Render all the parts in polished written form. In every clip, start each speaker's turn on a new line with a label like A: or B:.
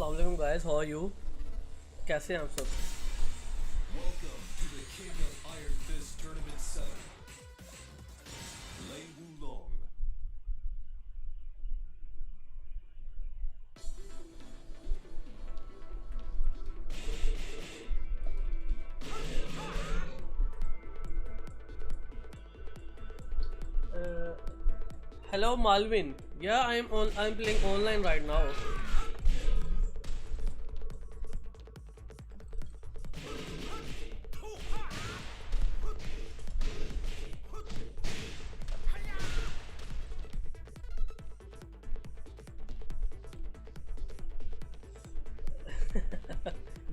A: अस्सलाम वालेकुम guys, how are you? कैसे हैं आप सब?
B: Welcome to the King of Iron Fist Tournament 7, Lei Wulong.
A: Uh, Hello Malvin. Yeah, I'm playing online right now.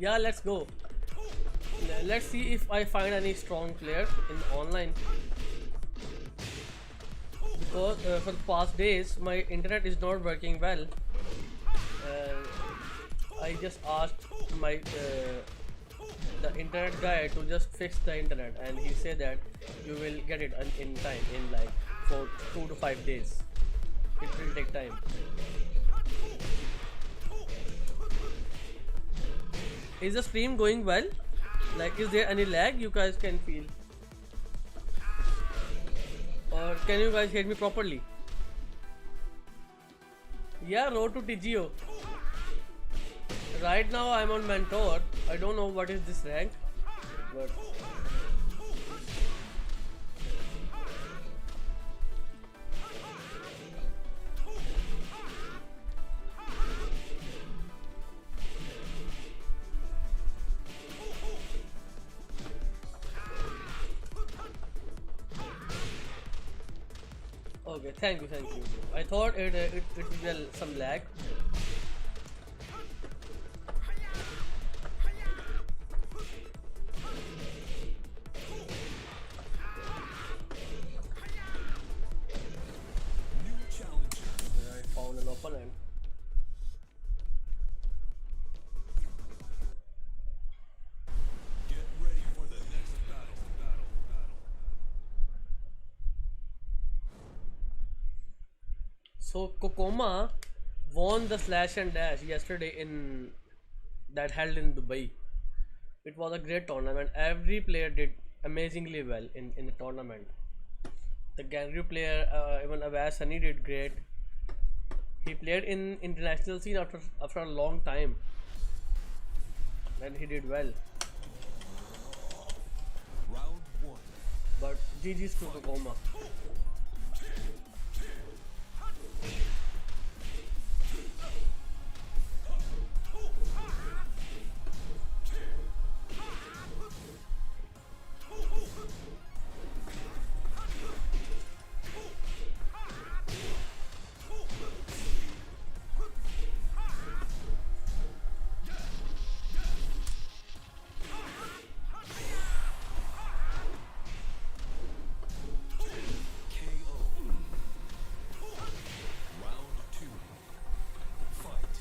A: Yeah, let's go. Let's see if I find any strong player in online because for the past days my internet is not working well. Uh, I just asked my the internet guy to just fix the internet, and he said that you will get it in time, in like for 2 to 5 days. It will take time. Is the stream going well? Like, is there any lag you guys can feel? Or can you guys hear me properly? Yeah, road to TGO. Right now I'm on mentor. I don't know what is this rank, but okay. Thank you, thank you. I thought it would be some lag.
B: New challenger.
A: I found an opponent.
B: Get ready for the next battle.
A: So Kokoma won the Slash and Dash yesterday in that held in Dubai. It was a great tournament. Every player did amazingly well in the tournament. The Ganryu player, even Avaz Sunny, did great. He played in international scene after a long time, and he did well.
B: Round 1.
A: But GG's to Kokoma.
B: KO. Round 2. Fight.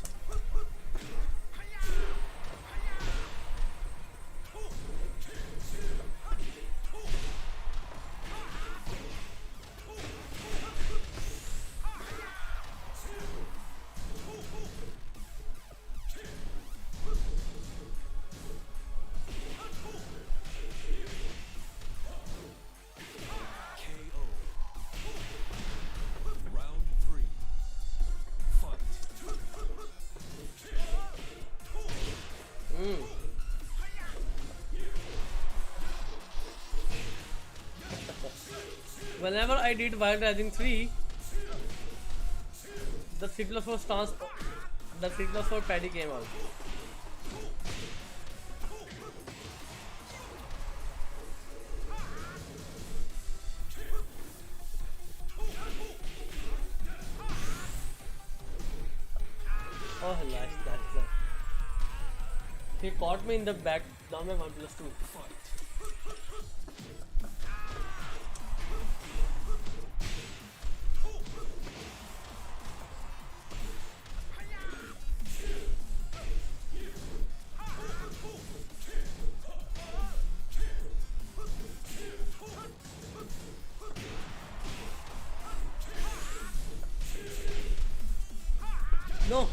B: KO. Round 3. Fight.
A: Whenever I did Wild Rising 3, the 3+4 stance, the 3+4 paddy came out. Oh, nice, nice. He caught me in the back. Now I'm 1+2.
B: Fight.
A: No.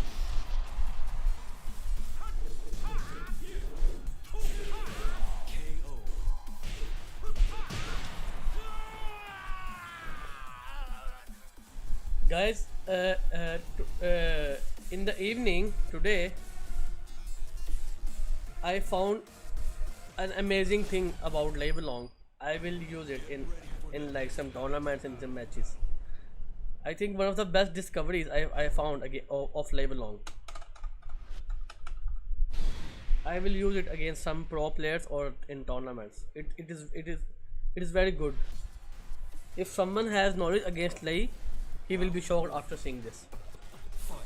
A: Guys, in the evening today, I found an amazing thing about live long. I will use it in like some tournaments and some matches. I think one of the best discoveries I found again of live long. I will use it against some pro players or in tournaments. It is very good. If someone has knowledge against Lei, he will be shocked after seeing this.
B: Fight.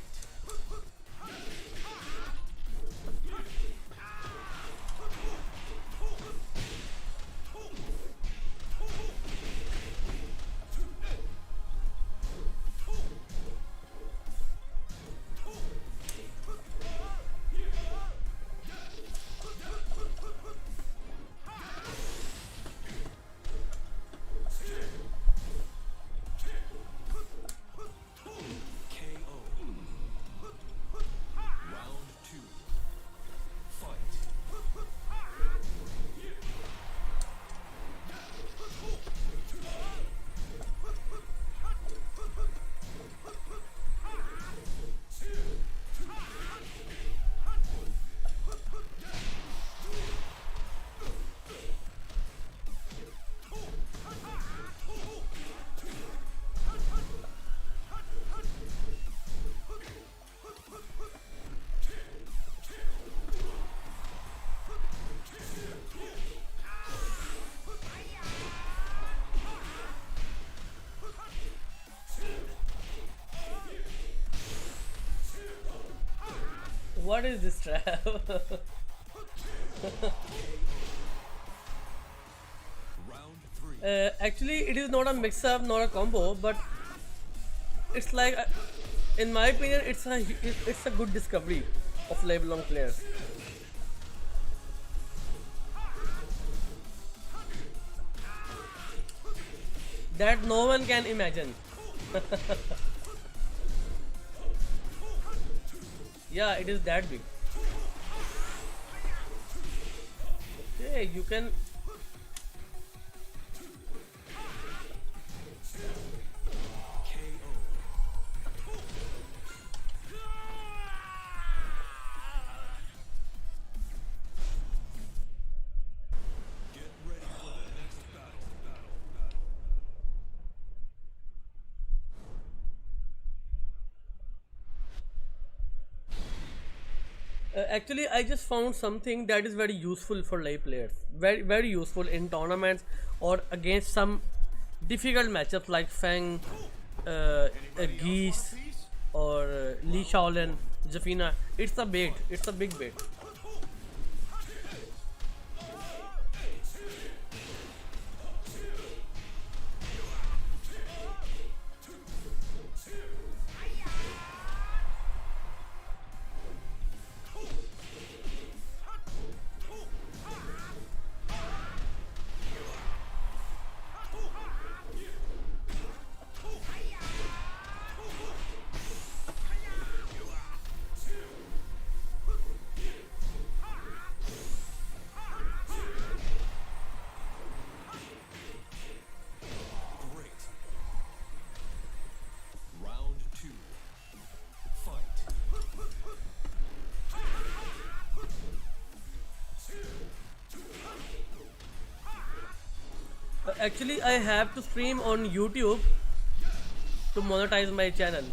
B: KO. Round two. Fight.
A: What is this trap?
B: Round three.
A: Actually, it is not a mix-up, not a combo, but it's like, in my opinion, it's a good discovery of live long players. That no one can imagine. Yeah, it is that big. Okay, you can.
B: KO. Get ready for the next battle.
A: Actually, I just found something that is very useful for lay players. Very, very useful in tournaments or against some difficult matchups like Fang, Geese, or Lee Shaolin, Jafina. It's a bait. It's a big bait.
B: Great. Round two. Fight.
A: Actually, I have to stream on YouTube to monetize my channel.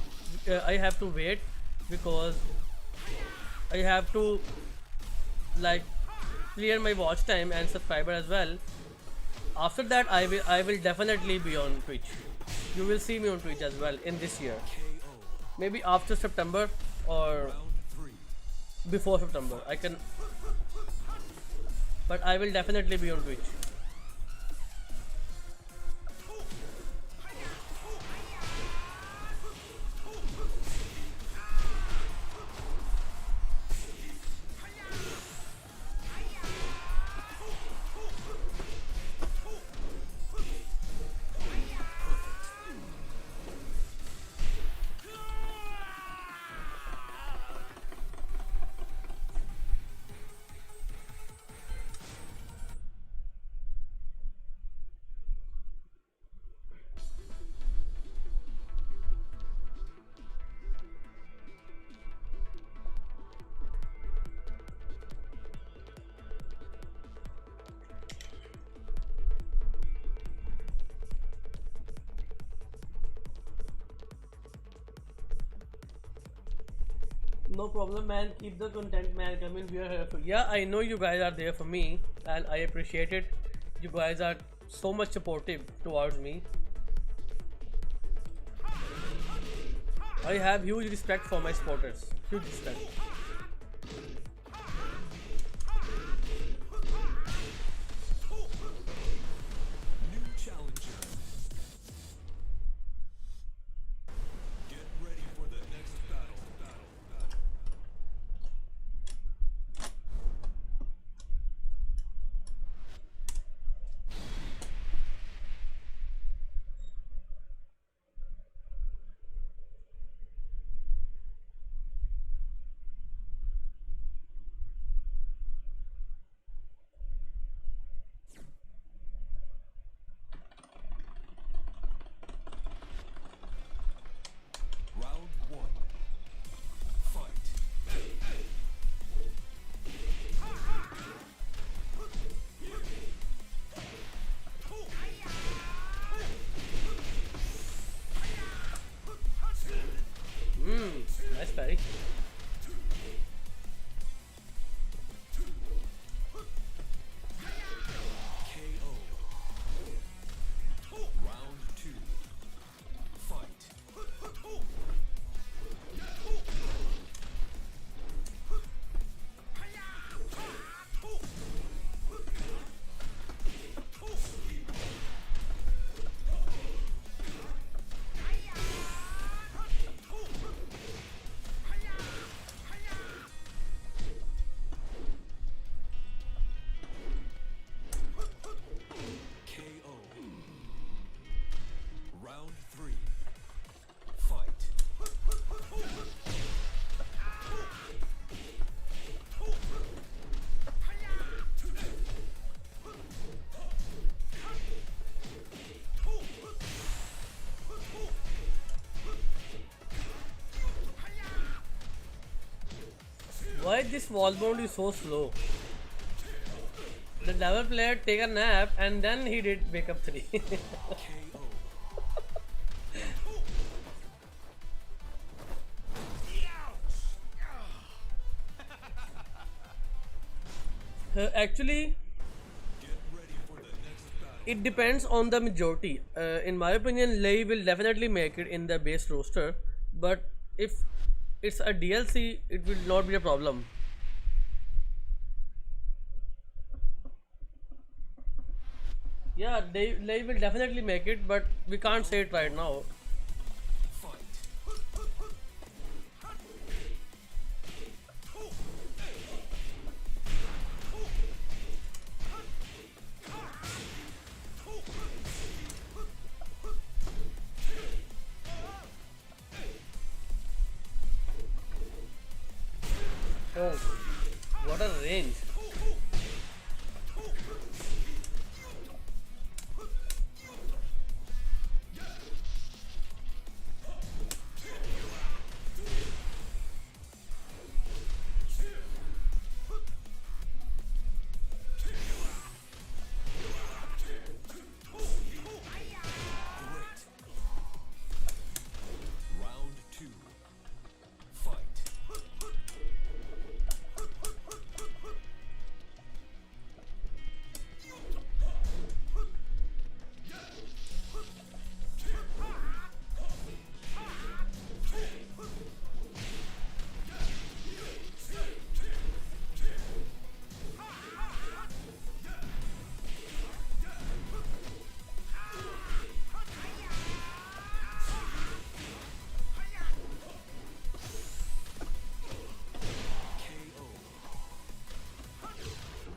A: I have to wait because I have to like clear my watch time and subscriber as well. After that, I will definitely be on Twitch. You will see me on Twitch as well in this year.
B: KO.
A: Maybe after September or
B: Round three.
A: before September. I can, but I will definitely be on Twitch. No problem, man. Keep the content, man. Come in. We are here for. Yeah, I know you guys are there for me, and I appreciate it. You guys are so much supportive towards me. I have huge respect for my supporters. Huge respect.
B: New challenger. Get ready for the next battle. Round one. Fight.
A: Nice parry.
B: KO. Round two. Fight. KO. Round three. Fight.
A: Why this wall bound is so slow? The level player take a nap and then he did wake up 3.
B: KO.
A: Actually,
B: Get ready for the next battle.
A: it depends on the majority. In my opinion, Lei will definitely make it in the base roster, but if it's a DLC, it will not be a problem. Yeah, Lei will definitely make it, but we can't say it right now.
B: Fight.
A: Oh, what a range!
B: Great. Round two. Fight. KO.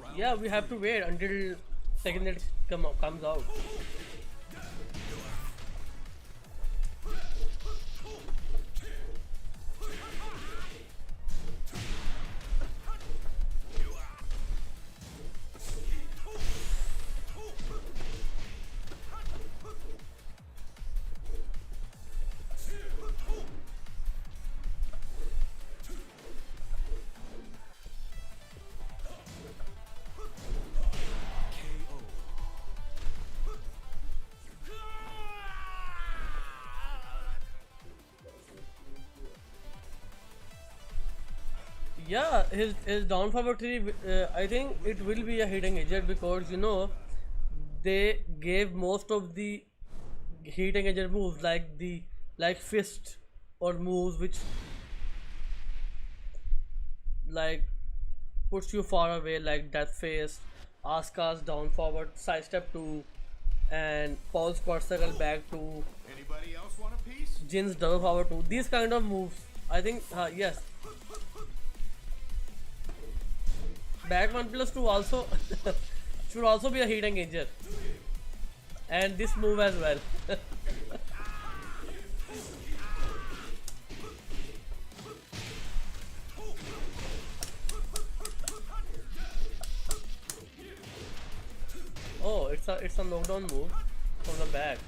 B: Round
A: Yeah, we have to wait until second it comes out.
B: KO.
A: Yeah, his down forward three. I think it will be a hidden agent because they gave most of the hitting agent moves like fist or moves which like puts you far away like death face, Asuka's down forward sidestep two, and Paul's quad circle back two,
B: Anybody else want a piece?
A: Jin's double power two. These kind of moves. I think yes. Back one plus two also should also be a heat engager. And this move as well. Oh, it's a knockdown move from the back.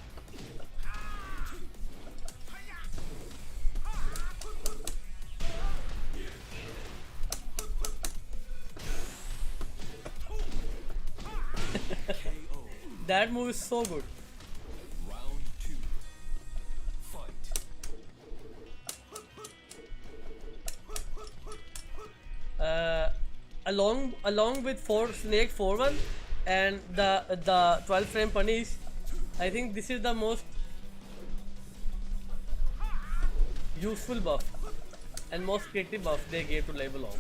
A: That move is so good.
B: Round two. Fight.
A: Along with Snake 4-1 and the 12 frame punish, I think this is the most useful buff and most creative buff they gave to Label Long.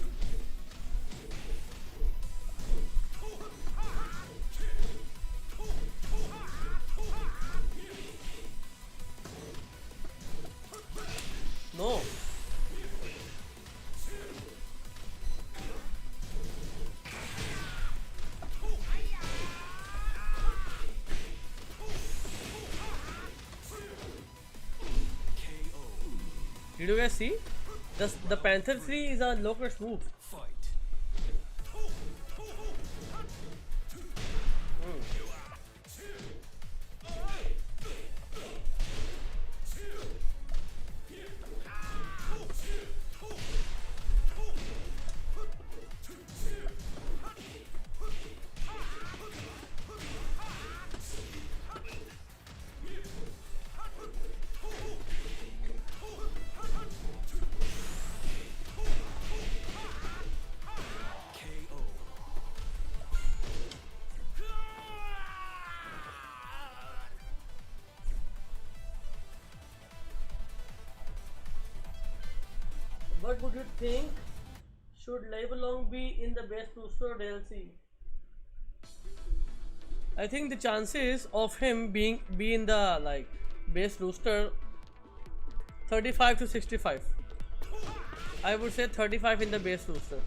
A: No. Did you guys see? The Panther 3 is a low crush move.
B: Fight.
A: What would you think? Should Label Long be in the base booster DLC? I think the chances of him be in the base rooster 35 to 65. I would say 35 in the base rooster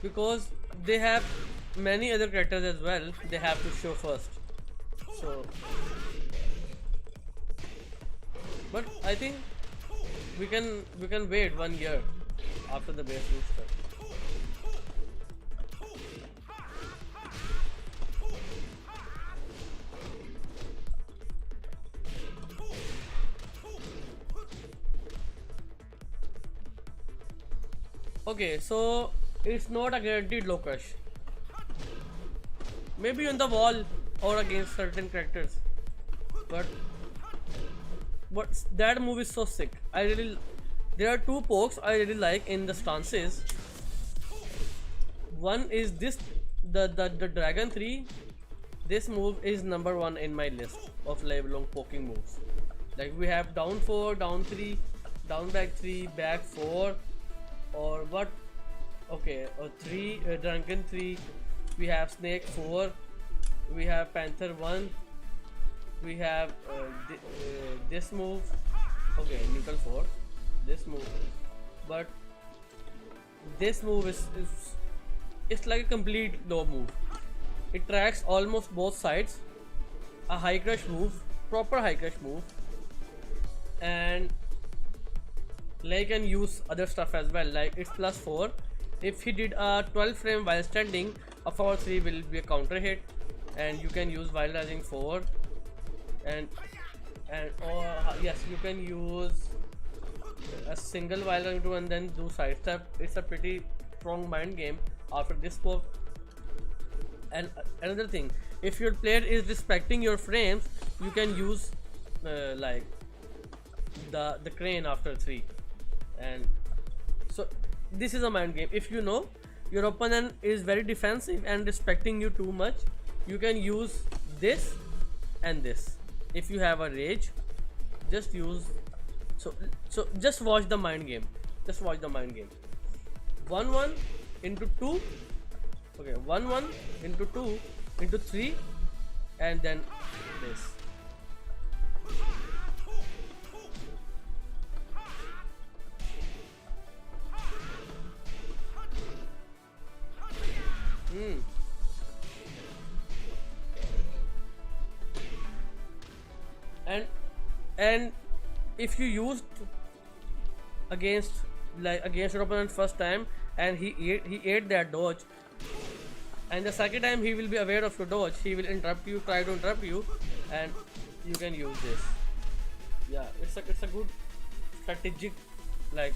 A: because they have many other characters as well they have to show first. So, but I think we can wait 1 year after the base rooster. Okay, so it's not a guaranteed low crush. Maybe on the wall or against certain characters, but that move is so sick. There are two pokes I really like in the stances. One is this the Dragon 3. This move is number 1 in my list of Label Long poking moves. Like we have down 4, down 3, down back 3, back 4, or what? Okay, or 3, Dragon 3. We have Snake 4. We have Panther 1. We have this move. Okay, neutral 4. This move, but this move is it's like a complete low move. It tracks almost both sides. A high crush move, proper high crush move, and Lei can use other stuff as well. Like it's plus 4. If he did a 12 frame while standing, a forward 3 will be a counter hit, and you can use while rising 4, and or yes, you can use a single while running 2 and then do sidestep. It's a pretty strong mind game after this poke. And another thing, if your player is respecting your frames, you can use like the crane after 3, and so this is a mind game. If you know your opponent is very defensive and respecting you too much, you can use this and this. If you have a rage, just use. So just watch the mind game. Just watch the mind game. 1-1 into 2. Okay, 1-1 into 2 into 3, and then this. and and if you used against against your opponent first time and he ate that dodge, and the second time he will be aware of your dodge, he will interrupt you, try to interrupt you, and you can use this. Yeah, it's a good strategic like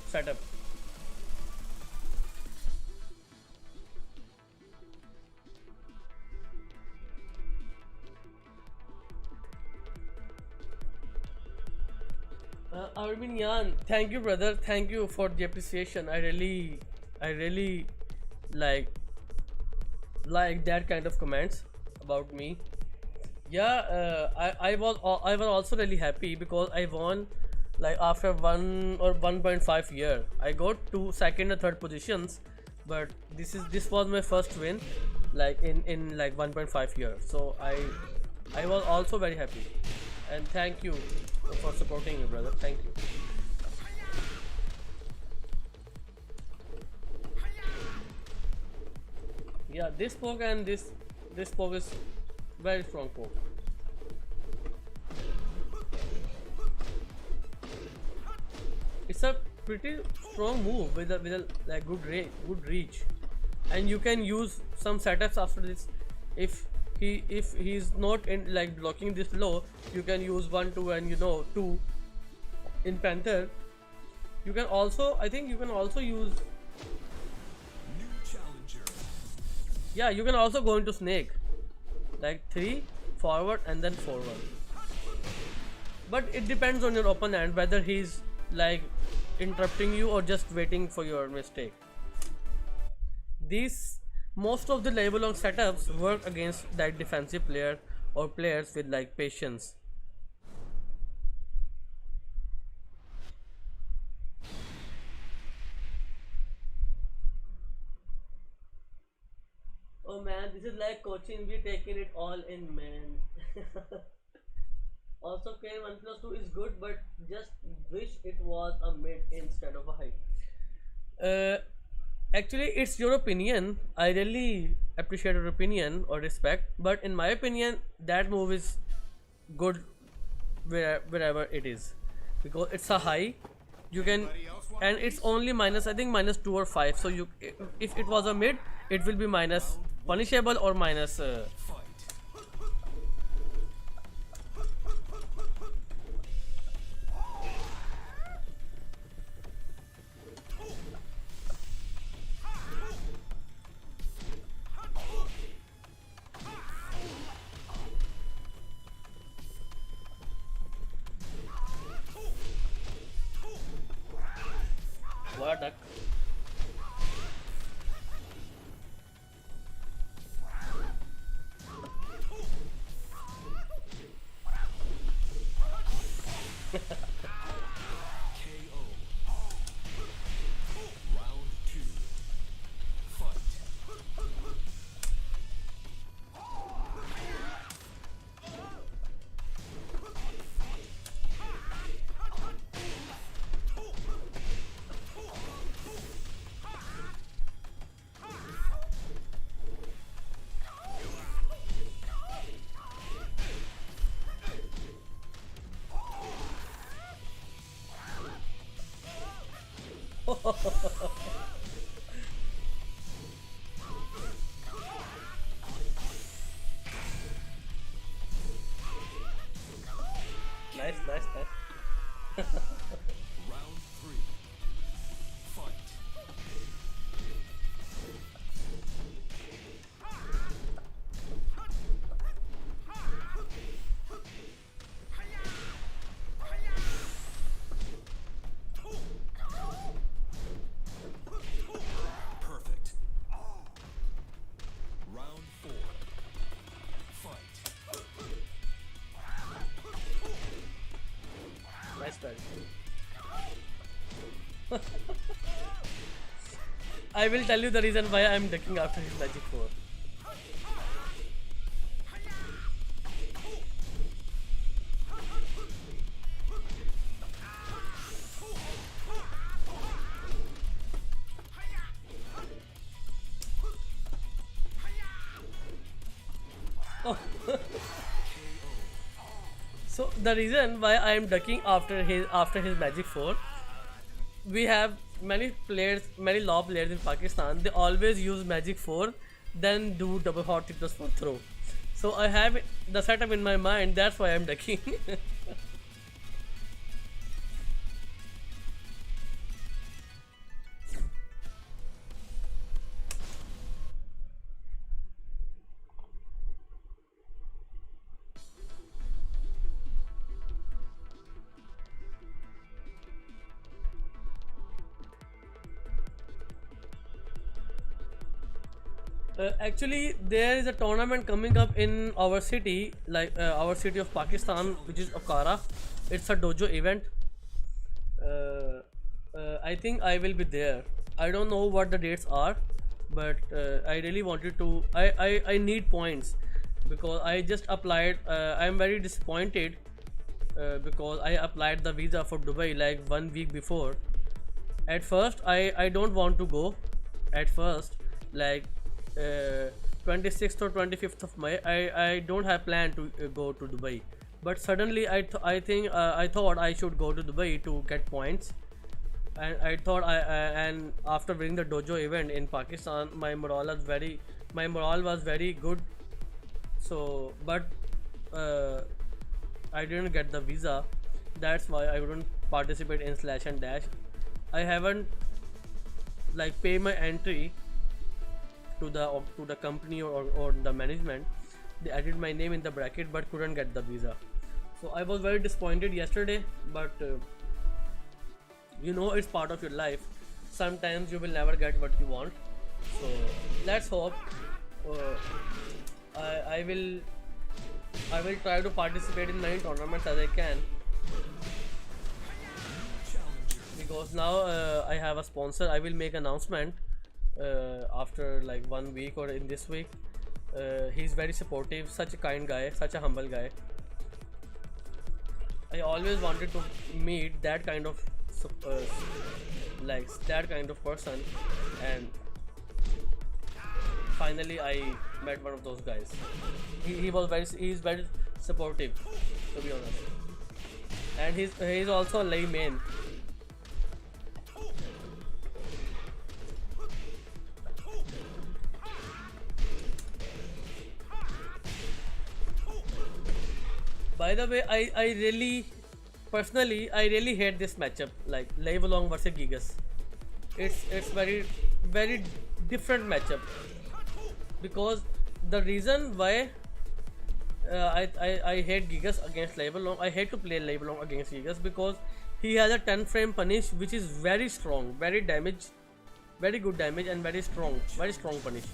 A: setup. Arminian, thank you, brother. Thank you for the appreciation. I really like like that kind of comments about me. Yeah, I was also really happy because I won like after 1 or 1.5 year. I got two second and third positions, but this was my first win, like in like 1.5 years. So I was also very happy, and thank you for supporting me, brother. Thank you. Yeah, this poke and this poke is very strong poke. It's a pretty strong move with a like good reach, and you can use some setups after this. If he's not in like blocking this low, you can use 1 2 and 2 in Panther. You can also, I think you can also use,
B: New challenger.
A: yeah, you can also go into Snake, like 3 forward and then forward. But it depends on your opponent whether he's like interrupting you or just waiting for your mistake. These Most of the level long setups work against that defensive player or players with like patience. Oh man, this is like coaching. We taking it all in, man. Also, K 1+2 is good, but just wish it was a mid instead of a high. Uh, Actually, it's your opinion. I really appreciate your opinion or respect, but in my opinion, that move is good wherever it is, because it's a high. You can, and it's only minus, I think -2 or 5. So if it was a mid, it will be minus punishable or minus.
B: Fight.
A: What duck?
B: KO. Round 2. Fight.
A: Nice, nice, nice.
B: Round 3. Fight.
A: I will tell you the reason why I'm ducking after his magic 4. Oh. So the reason why I am ducking after his magic 4, we have many players, many law players in Pakistan. They always use magic 4, then do double hot plus 4 throw. So I have the setup in my mind. That's why I'm ducking. Actually, there is a tournament coming up in our city, like our city of Pakistan, which is Okara. It's a dojo event. Uh, I think I will be there. I don't know what the dates are, but I really wanted to. I need points because I just applied. I'm very disappointed because I applied the visa for Dubai like 1 week before. At first, I don't want to go. At first, like 26th or 25th of May, I don't have plan to go to Dubai. But suddenly I think I thought I should go to Dubai to get points, and I thought and after winning the dojo event in Pakistan, my morale was very good. So, but uh, I didn't get the visa. That's why I wouldn't participate in Slash and Dash. I haven't like pay my entry to the company or the management. They added my name in the bracket but couldn't get the visa. So I was very disappointed yesterday, but it's part of your life. Sometimes you will never get what you want. So let's hope. uh, I will try to participate in many tournaments as I can, because now I have a sponsor. I will make announcement after like 1 week or in this week. He's very supportive, such a kind guy, such a humble guy. I always wanted to meet that kind of that kind of person, and finally I met one of those guys. He's very supportive, to be honest, and he's also a Lei main. By the way, I really personally I really hate this matchup, like Live Along versus Gigas. It's very different matchup, because the reason why I hate Gigas against Live Along. I hate to play Live Along against Gigas because he has a 10 frame punish which is very strong, very good damage, and very strong punish.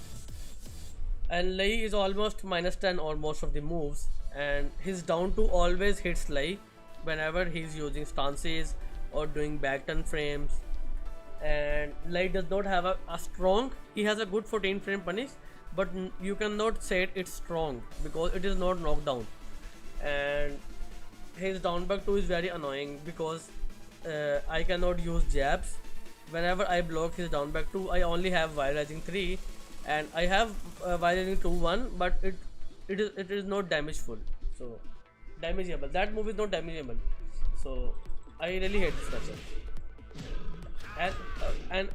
A: And Lei is almost minus 10 or most of the moves, and his down 2 always hits Lei whenever he's using stances or doing back 10 frames. And Lei does not have a strong, he has a good 14 frame punish, but you cannot say it's strong because it is not knockdown. And his down back 2 is very annoying because I cannot use jabs. Whenever I block his down back 2, I only have wire rising 3, and I have wire rising 2-1, but it is not damageful. So damageable. That move is not damageable. So I really hate this matchup. And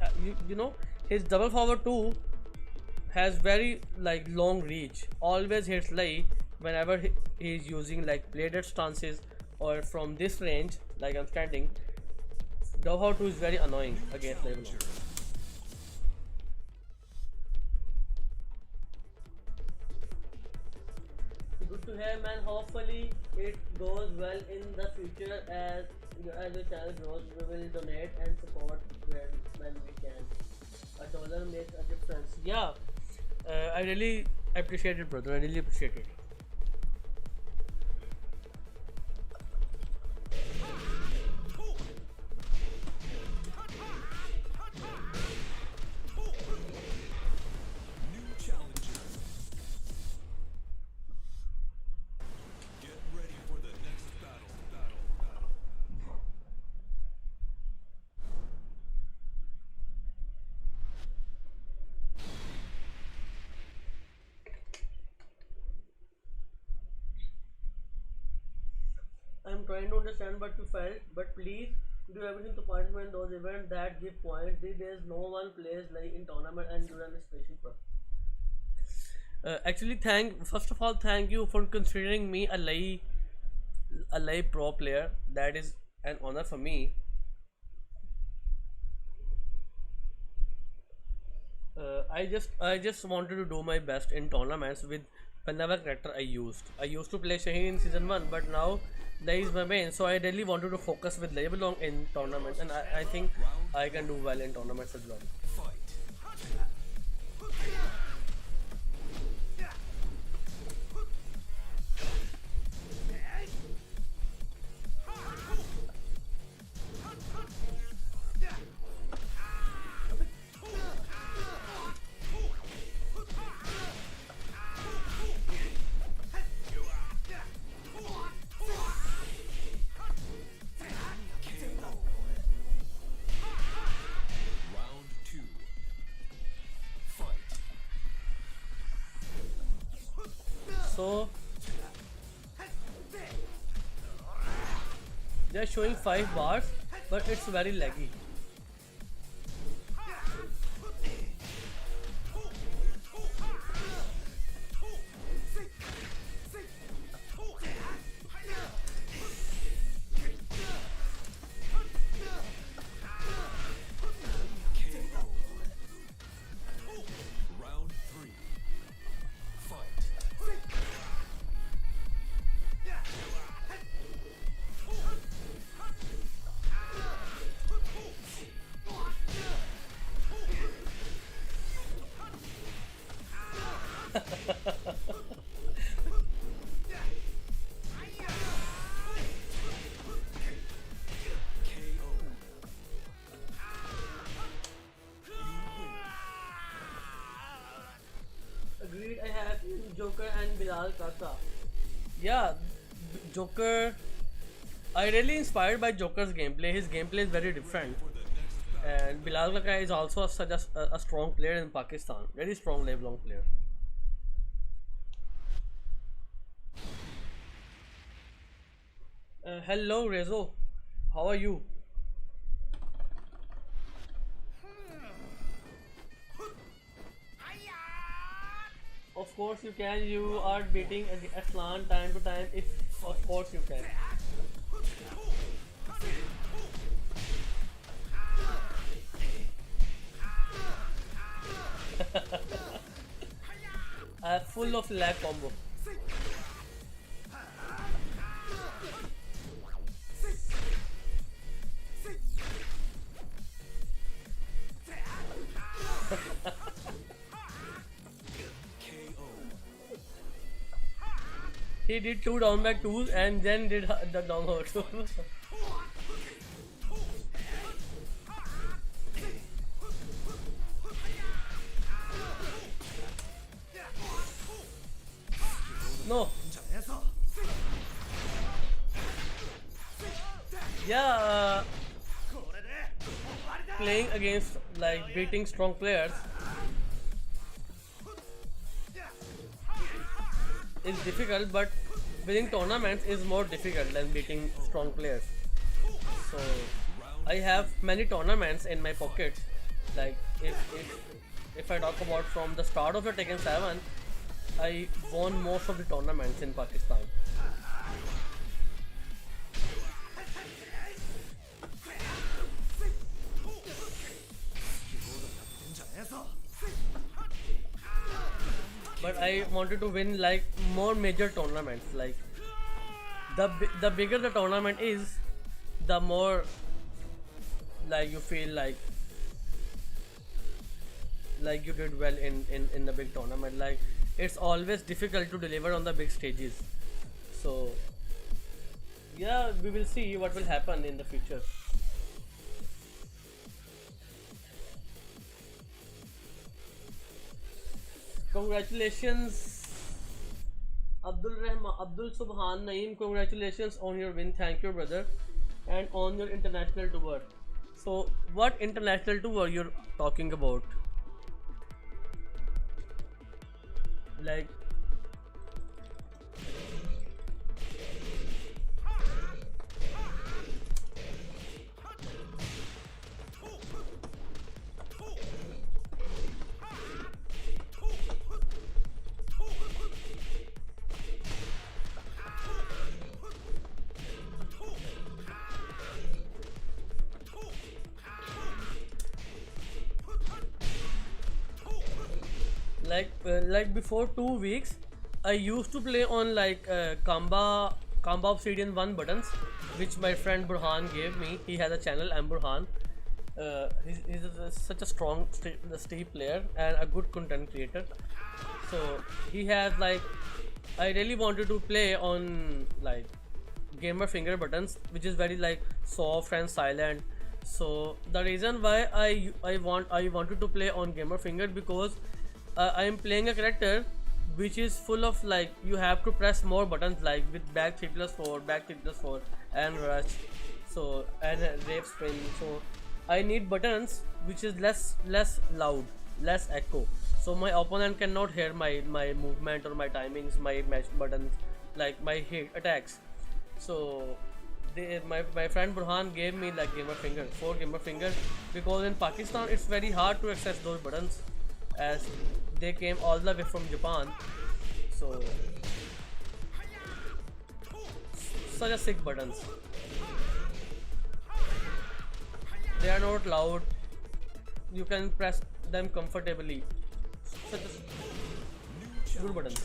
A: his double forward 2 has very like long reach. Always hits Lei whenever he is using like bladed stances or from this range, like I'm standing. Double forward 2 is very annoying against Lei. Good to hear, man. Hopefully it goes well in the future. As the channel grows, we will donate and support when we can. $1 makes a difference. Yeah, I really appreciate it, brother. I really appreciate it. trying to understand what you felt, but please do everything to participate in those events that give points. These days, no one plays like in tournament and you run a special pro. Actually, thank first of all, thank you for considering me a live pro player. That is an honor for me. I just wanted to do my best in tournaments with whenever character I used. I used to play Shaheen in season one, but now Lei is my main, so I really wanted to focus with Lei Belong in tournaments, and I think I can do well in tournaments as well.
B: Round two. Fight.
A: So they are showing 5 bars, but it's very laggy.
B: KO. Round three. Fight. KO.
A: Agreed, I have Joker and Bilal Kaka. Yeah, Joker. I really inspired by Joker's gameplay. His gameplay is very different. And Bilal Kaka is also a strong player in Pakistan. Very strong lifelong player. Hello Rezo, how are you? Of course you can. You are beating Aslan time to time. If of course you can. Full of lag combo.
B: KO.
A: He did 2 down back 2s and then did the down hold. No. Yeah, playing against like beating strong players is difficult, but winning tournaments is more difficult than beating strong players. So I have many tournaments in my pocket. Like if I talk about from the start of the Tekken 7, I won most of the tournaments in Pakistan. But I wanted to win like more major tournaments. Like the bigger the tournament is, the more like you feel like you did well in the big tournament. Like it's always difficult to deliver on the big stages. So yeah, we will see what will happen in the future. Congratulations, Abdul Subhan Naeem. Congratulations on your win. Thank you, brother, and on your international tour. So, what international tour you're talking about? Like, like before 2 weeks, I used to play on like Kamba Obsidian 1 buttons, which my friend Burhan gave me. He has a channel, I'm Burhan. Such a strong Steve player and a good content creator. So he has like, I really wanted to play on like gamer finger buttons, which is very like soft and silent. So the reason why I wanted to play on gamer finger, because I am playing a character which is full of like, you have to press more buttons, like with back 3+4, back 3+4, and rush, so and rape spin. So I need buttons which is less loud, less echo, so my opponent cannot hear my movement or my timings, my match buttons, like my hit attacks. So my friend Burhan gave me like gamer finger, 4 gamer finger, because in Pakistan it's very hard to access those buttons, as they came all the way from Japan. So such a sick buttons. They are not loud. You can press them comfortably. Such a good buttons.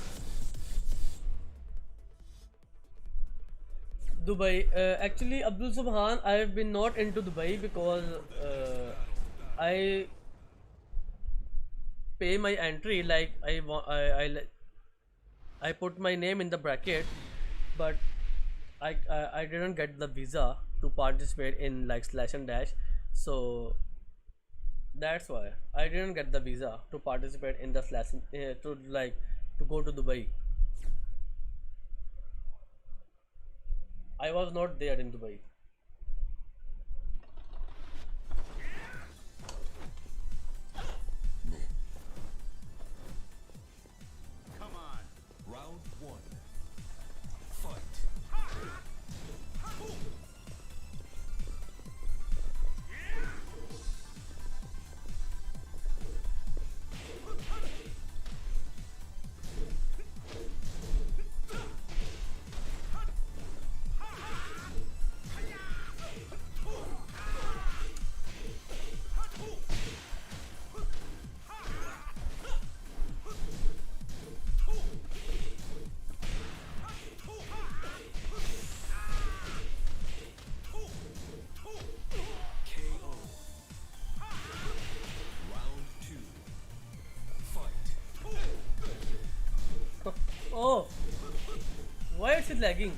A: Dubai. Actually, Abdul Subhan, I've been not into Dubai because I pay my entry, like I want I put my name in the bracket, but I didn't get the visa to participate in like slash and dash, so that's why I didn't get the visa to participate in the slash to like to go to Dubai. I was not there in Dubai.
B: Round one. Fight. KO. Round two. Fight.
A: Oh, why is it lagging?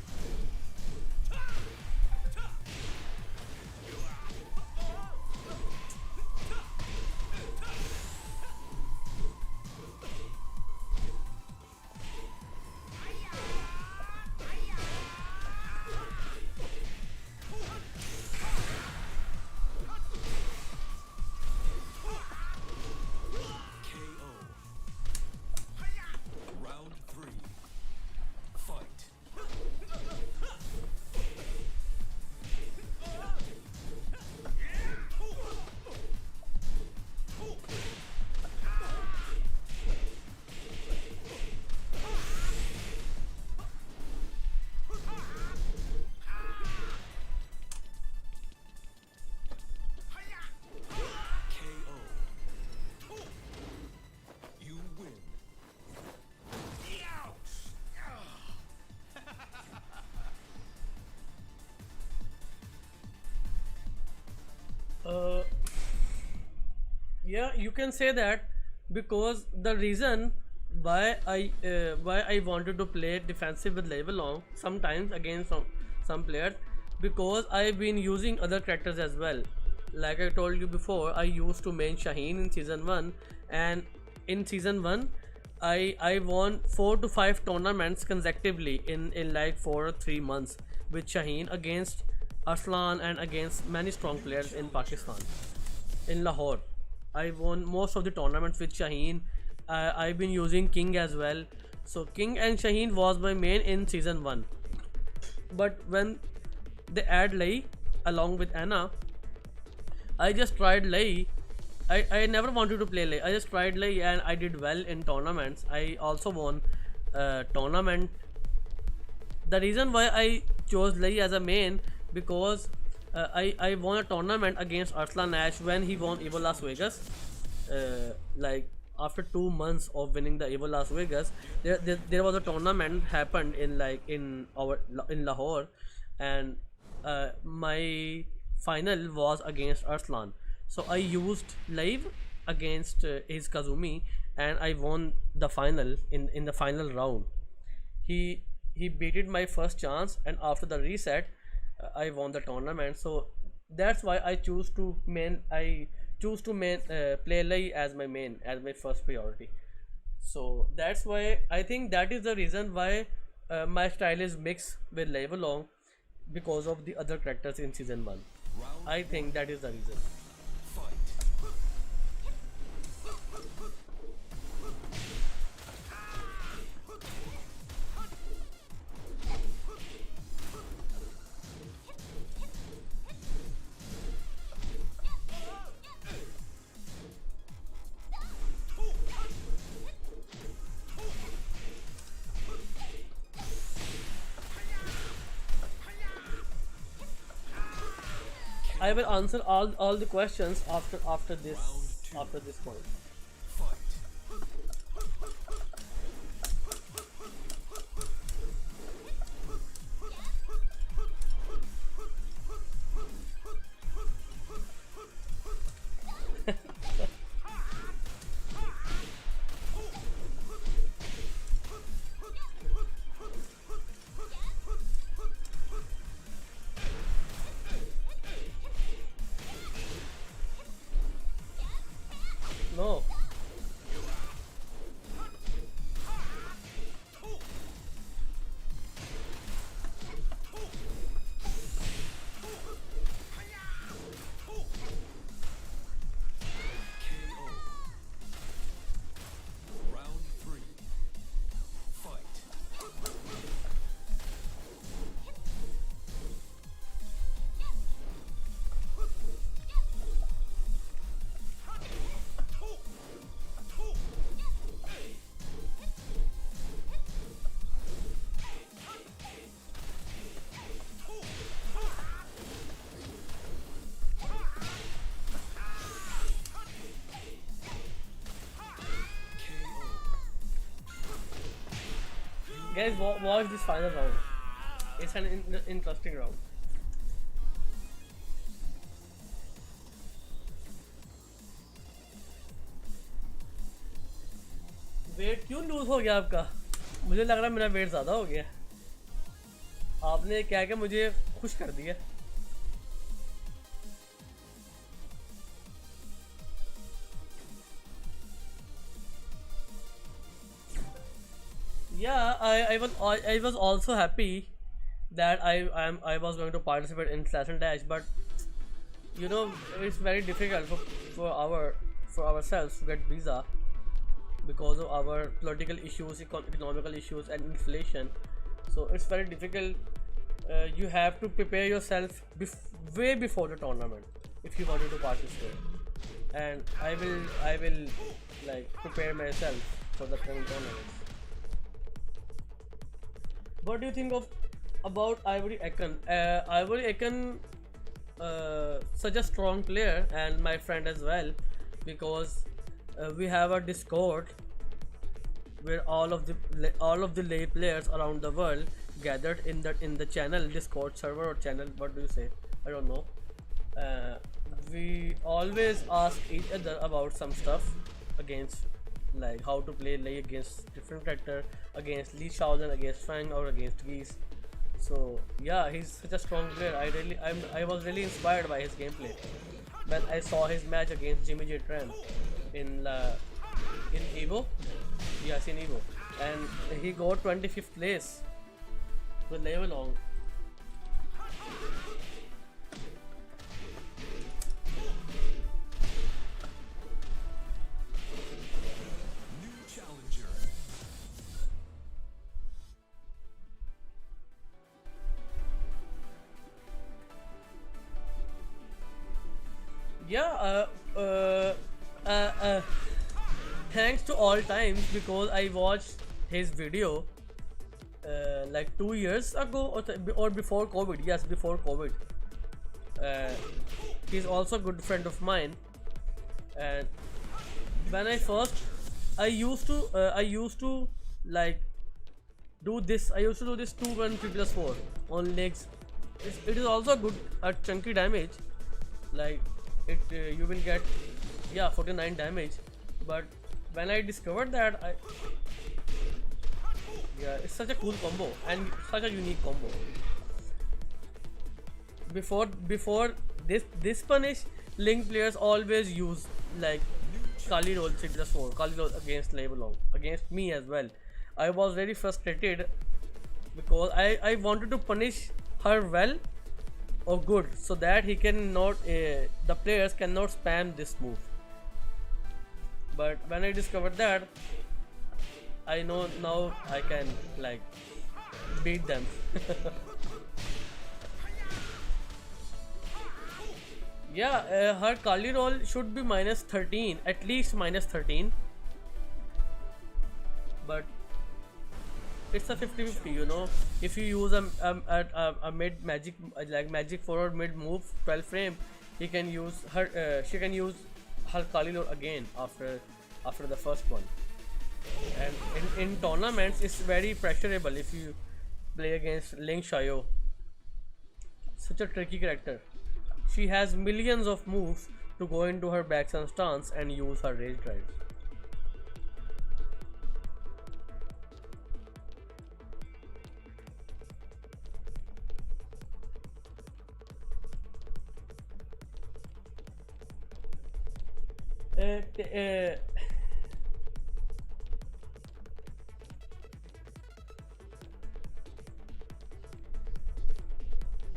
B: KO. Round three. Fight. KO. You win.
A: Uh, yeah, you can say that, because the reason why I wanted to play defensive with level long sometimes against some players, because I've been using other characters as well. Like I told you before, I used to main Shaheen in season 1, and in season 1 I won 4 to 5 tournaments consecutively in like 4 or 3 months with Shaheen against Arslan and against many strong players in Pakistan, in Lahore. I won most of the tournaments with Shaheen. I've been using King as well. So King and Shaheen was my main in season 1. But when they add Lei along with Anna, I just tried Lei. I never wanted to play Lei. I just tried Lei and I did well in tournaments. I also won tournament. The reason why I chose Lei as a main, because I won a tournament against Arslan Ash when he won Evo Las Vegas. Like after 2 months of winning the Evo Las Vegas, there was a tournament happened in like in Lahore, and my final was against Arslan. So I used live against his Kazumi, and I won the final in the final round. He beated my first chance, and after the reset, I won the tournament. So that's why I choose to play Lai as my main, as my first priority. So that's why I think that is the reason why my style is mixed with Lai Long, because of the other characters in season 1.
B: Round
A: I think that is the reason.
B: fight.
A: I will answer all the questions after this,
B: Round two.
A: after this point.
B: Fight.
A: No.
B: KO. Round three. Fight.
A: Guys, watch this final round. It's an interesting round. Weight क्यों loose हो गया आपका? मुझे लग रहा है मेरा wait ज़्यादा हो गया. आपने क्या क्या मुझे खुश कर दिया. Yeah, I was also happy that I was going to participate in Slash and Dash, but you know it's very difficult for ourselves to get visa because of our political issues, economical issues, and inflation. So it's very difficult. You have to prepare yourself way before the tournament if you wanted to participate. And I will like prepare myself for the coming tournaments. What do you think of about Ivory Akan? Ivory Akan, such a strong player and my friend as well, because we have a Discord where all of the lay players around the world gathered in the channel Discord server or channel. What do you say? I don't know. We always ask each other about some stuff against, like how to play Lei against different character, against Lee Shaolan, against Fang, or against Geese. So yeah, he's such a strong player. I was really inspired by his gameplay when I saw his match against Jimmy J Tran in Evo. Yes, in Evo, and he got 25th place with Lei Long.
B: New challenger.
A: Yeah, thanks to all times, because I watched his video like 2 years ago or before COVID. Yes, before COVID. Uh, he's also a good friend of mine, and when I first I used to like do this. I used to do this 2 1 3 plus 4 on legs. It is also good at chunky damage. Like it, you will get, yeah, 49 damage. But when I discovered that, yeah, it's such a cool combo and such a unique combo. Before this punish, Link players always use like Kali roll 3 plus 4, Kali roll against Leblanc, against me as well. I was very frustrated because I wanted to punish her well or good so that he cannot the players cannot spam this move. But when I discovered that, I know now I can like beat them. Yeah, her Kali roll should be minus 13, at least minus 13. But it's a 50-50, you know. If you use a mid magic, like magic forward mid move 12 frame, he can use her. She can use her Kali roll again after the first one. And in tournaments, it's very pressurable if you play against Ling Xiao. Such a tricky character. She has millions of moves to go into her backhand stance and use her rage drives. Uh, t- uh,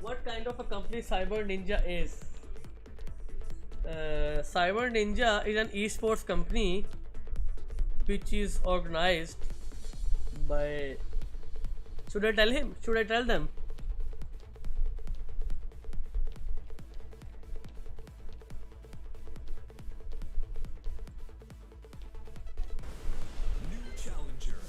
A: what kind of a company Cyber Ninja is? Cyber Ninja is an esports company which is organized by. Should I tell him? Should I tell them?
B: New challenger.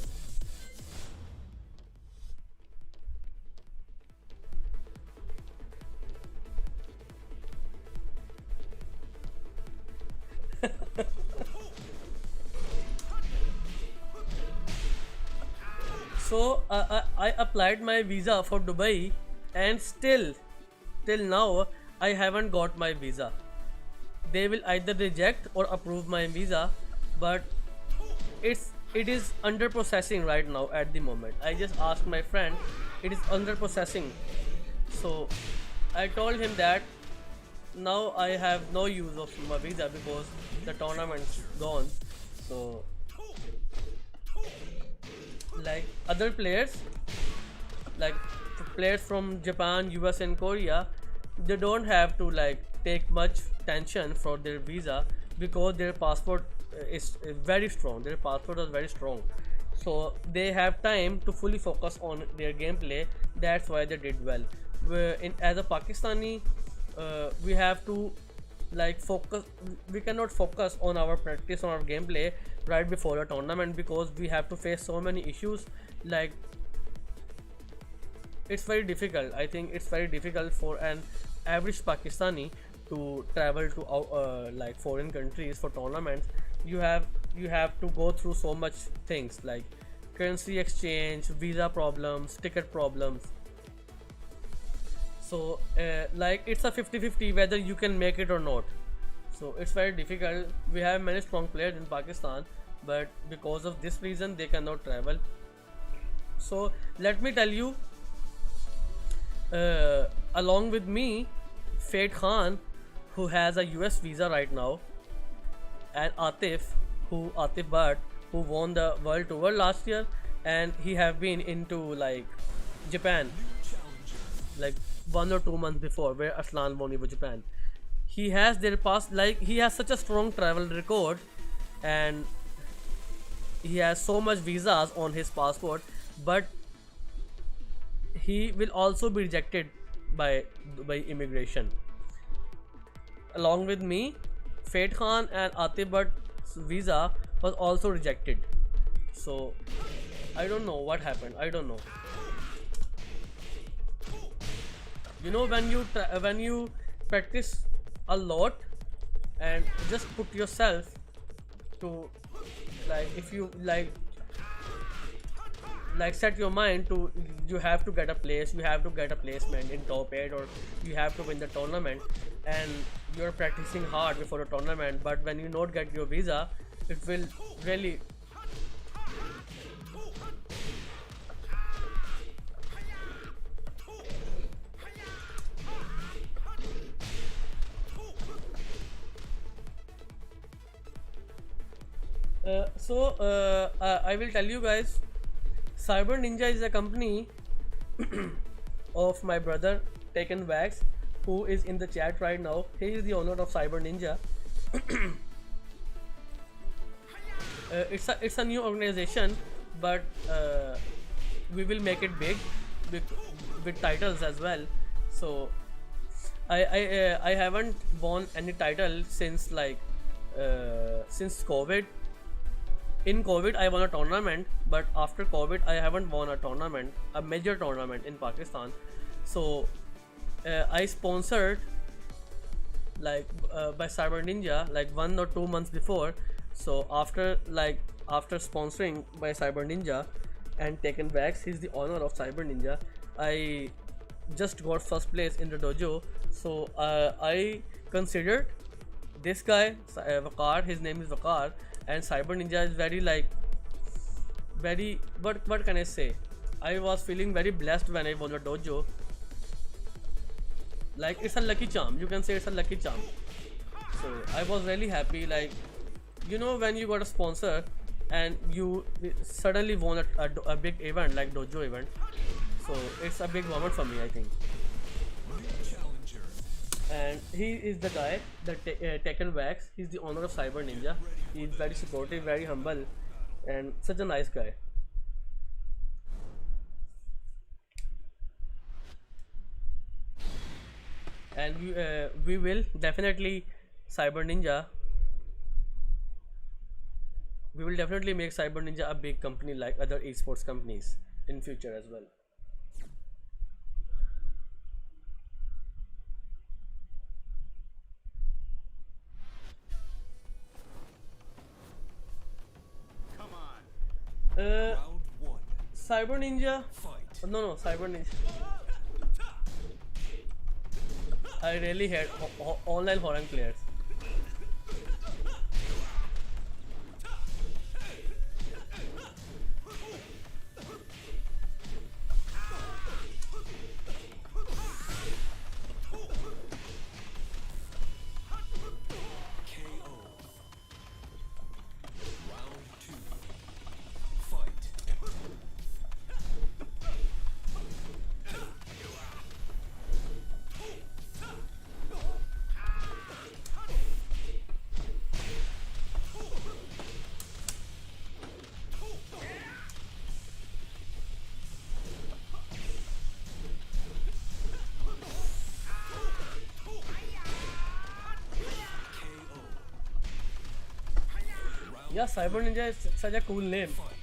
A: So I applied my visa for Dubai, and still, till now, I haven't got my visa. They will either reject or approve my visa, but it is under processing right now at the moment. I just asked my friend, it is under processing. So I told him that now I have no use of my visa because the tournament's gone. So like other players, like players from Japan, US and Korea, they don't have to like take much tension for their visa because their passport is very strong. Their passport is very strong, so they have time to fully focus on their gameplay. That's why they did well. As a Pakistani, we have to like focus. We cannot focus on our practice, on our gameplay right before a tournament because we have to face so many issues. Like it's very difficult. I think it's very difficult for an average Pakistani to travel to like foreign countries for tournaments. You have to go through so much things like currency exchange, visa problems, ticket problems. So like it's a 50-50 whether you can make it or not. So it's very difficult. We have many strong players in Pakistan, but because of this reason they cannot travel. So let me tell you, along with me, Fate Khan, who has a US visa right now, and Atif Bhatt, who won the world tour last year, and he have been into like Japan like 1 or 2 months before, where Aslan won over Japan. He has their past, like he has such a strong travel record, and he has so much visas on his passport, but he will also be rejected by immigration. Along with me, Fate Khan and Atif Bhatt's visa was also rejected. So I don't know what happened. I don't know. You know, when you practice a lot and just put yourself to like if you like set your mind to, you have to get a place, you have to get a placement in top 8, or you have to win the tournament, and you're practicing hard before the tournament, but when you not get your visa, it will really I will tell you guys, Cyber Ninja is a company of my brother Taken Wax, who is in the chat right now. He is the owner of Cyber Ninja. It's a new organization, but we will make it big with, with titles as well. So I haven't won any title since since COVID. In COVID I won a tournament, but after COVID I haven't won a tournament, a major tournament in Pakistan. So I sponsored by Cyber Ninja like 1 or 2 months before. So after sponsoring by Cyber Ninja and Taken Wax, he's the owner of Cyber Ninja, I just got first place in the dojo. So I considered this guy, Vakar, his name is Vakar, and Cyber Ninja is very what can I say? I was feeling very blessed when I won the dojo. Like, it's a lucky charm, you can say it's a lucky charm. So I was really happy, like, you know, when you got a sponsor and you suddenly won a big event like dojo event. So it's a big moment for me, I think. And he is the guy, the Tekken Wax. He's the owner of Cyber Ninja. He's very supportive, very humble, and such a nice guy. And we will definitely Cyber Ninja. We will definitely make Cyber Ninja a big company like other esports companies in future as well.
B: Round one.
A: Cyber Ninja.
B: Fight.
A: No, Cyber Ninja. I really hate online foreign players.
B: KO. Round two. Fight. KO.
A: Yeah, Cyber Ninja is such a cool name.
B: Fight.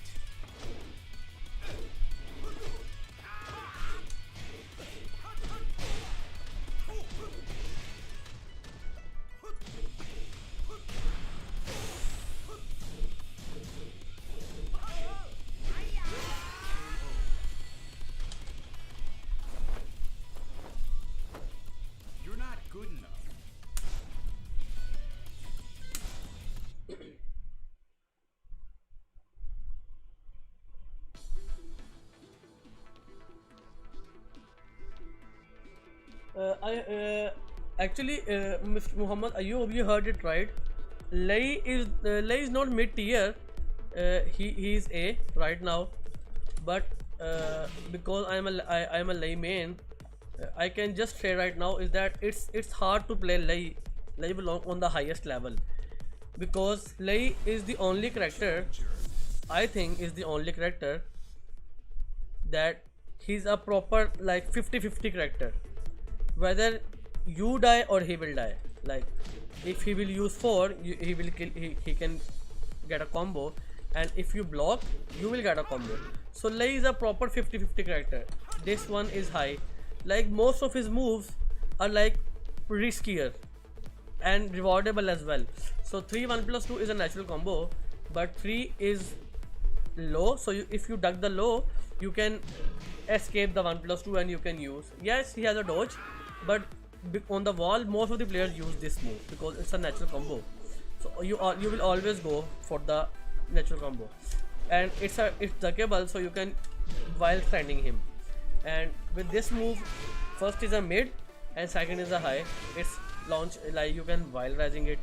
C: You're not good enough.
A: I actually, Mr. Muhammad Ayub, you heard it right. Lei is not mid tier. He is A right now, but because I'm a Lei main, I can just say right now is that it's hard to play Lei. Lei belong on the highest level, because Lei is the only character, I think is the only character that he's a proper like 50-50 character. Whether you die or he will die. Like, if he will use 4, he will kill. He can get a combo, and if you block, you will get a combo. So Lei is a proper 50-50 character. This one is high. Like, most of his moves are like riskier and rewardable as well. So 3 1+2 is a natural combo, but 3 is low, so if you duck the low, you can escape the 1+2 and you can use. Yes, he has a dodge, but on the wall most of the players use this move because it's a natural combo, so you will always go for the natural combo, and it's duckable, so you can while standing him. And with this move, first is a mid and second is a high. It's launch, like you can while rising it,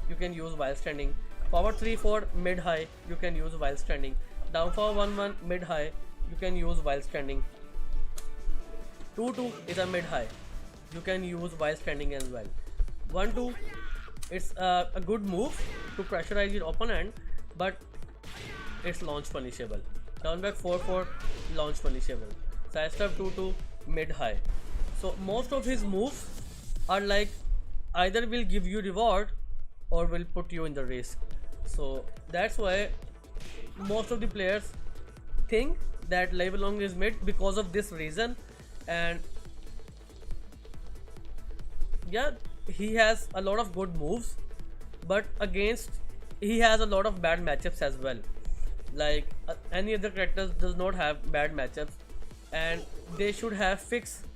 A: you can use while standing. Power 3 for mid high, you can use while standing. Down for 1-1 mid high, you can use while standing. 2-2 is a mid high, you can use while standing as well. 1-2, it's a good move to pressurize your opponent, but it's launch punishable. Down back 4-4, launch punishable. Side step 2-2 mid high. So most of his moves are like either will give you reward or will put you in the risk. So that's why most of the players think that Lei Wulong is mid because of this reason. And yeah, he has a lot of good moves, but against he has a lot of bad matchups as well. Like any other characters does not have bad matchups, and they should have fixed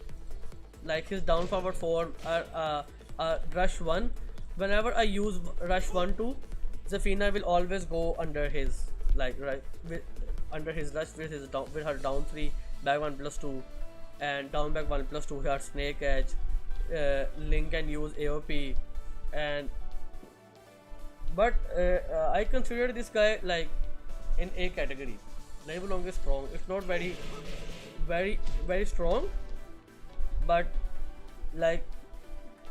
A: like his down forward 4 rush 1. Whenever I use rush 1-2, Zafina will always go under his like under his rush with her down 3 back 1+2 and down back 1+2 her snake edge. Link can use AOP, and but I consider this guy like in A category. Lei Wulong is strong. It's not very strong, but like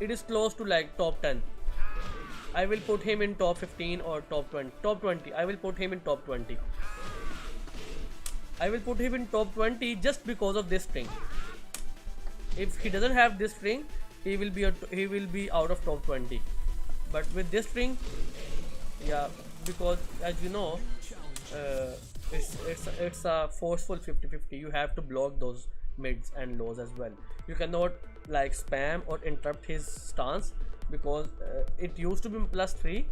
A: it is close to like top 10. I will put him in top 15 or top 20. Top 20. I will put him in top 20. I will put him in top 20 just because of this string. If he doesn't have this string, he will be out of top 20. But with this string, yeah, because as you know, it's a forceful 50-50. You have to block those mids and lows as well. You cannot like spam or interrupt his stance, because it used to be +3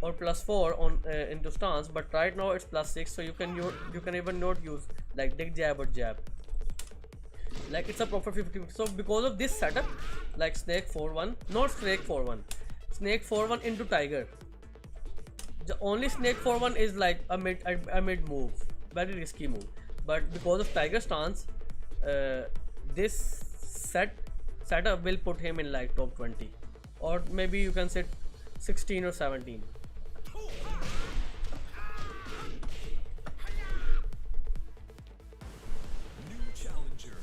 A: or +4 on into stance, but right now it's +6, so you can even not use like dig jab or jab. Like it's a proper 50-50. So because of this setup, like snake 4-1, not snake 4-1, snake 4-1 into tiger. The only snake 4-1 is like a mid move, very risky move. But because of tiger stance, this setup will put him in like top 20, or maybe you can say 16 or 17.
B: New challenger.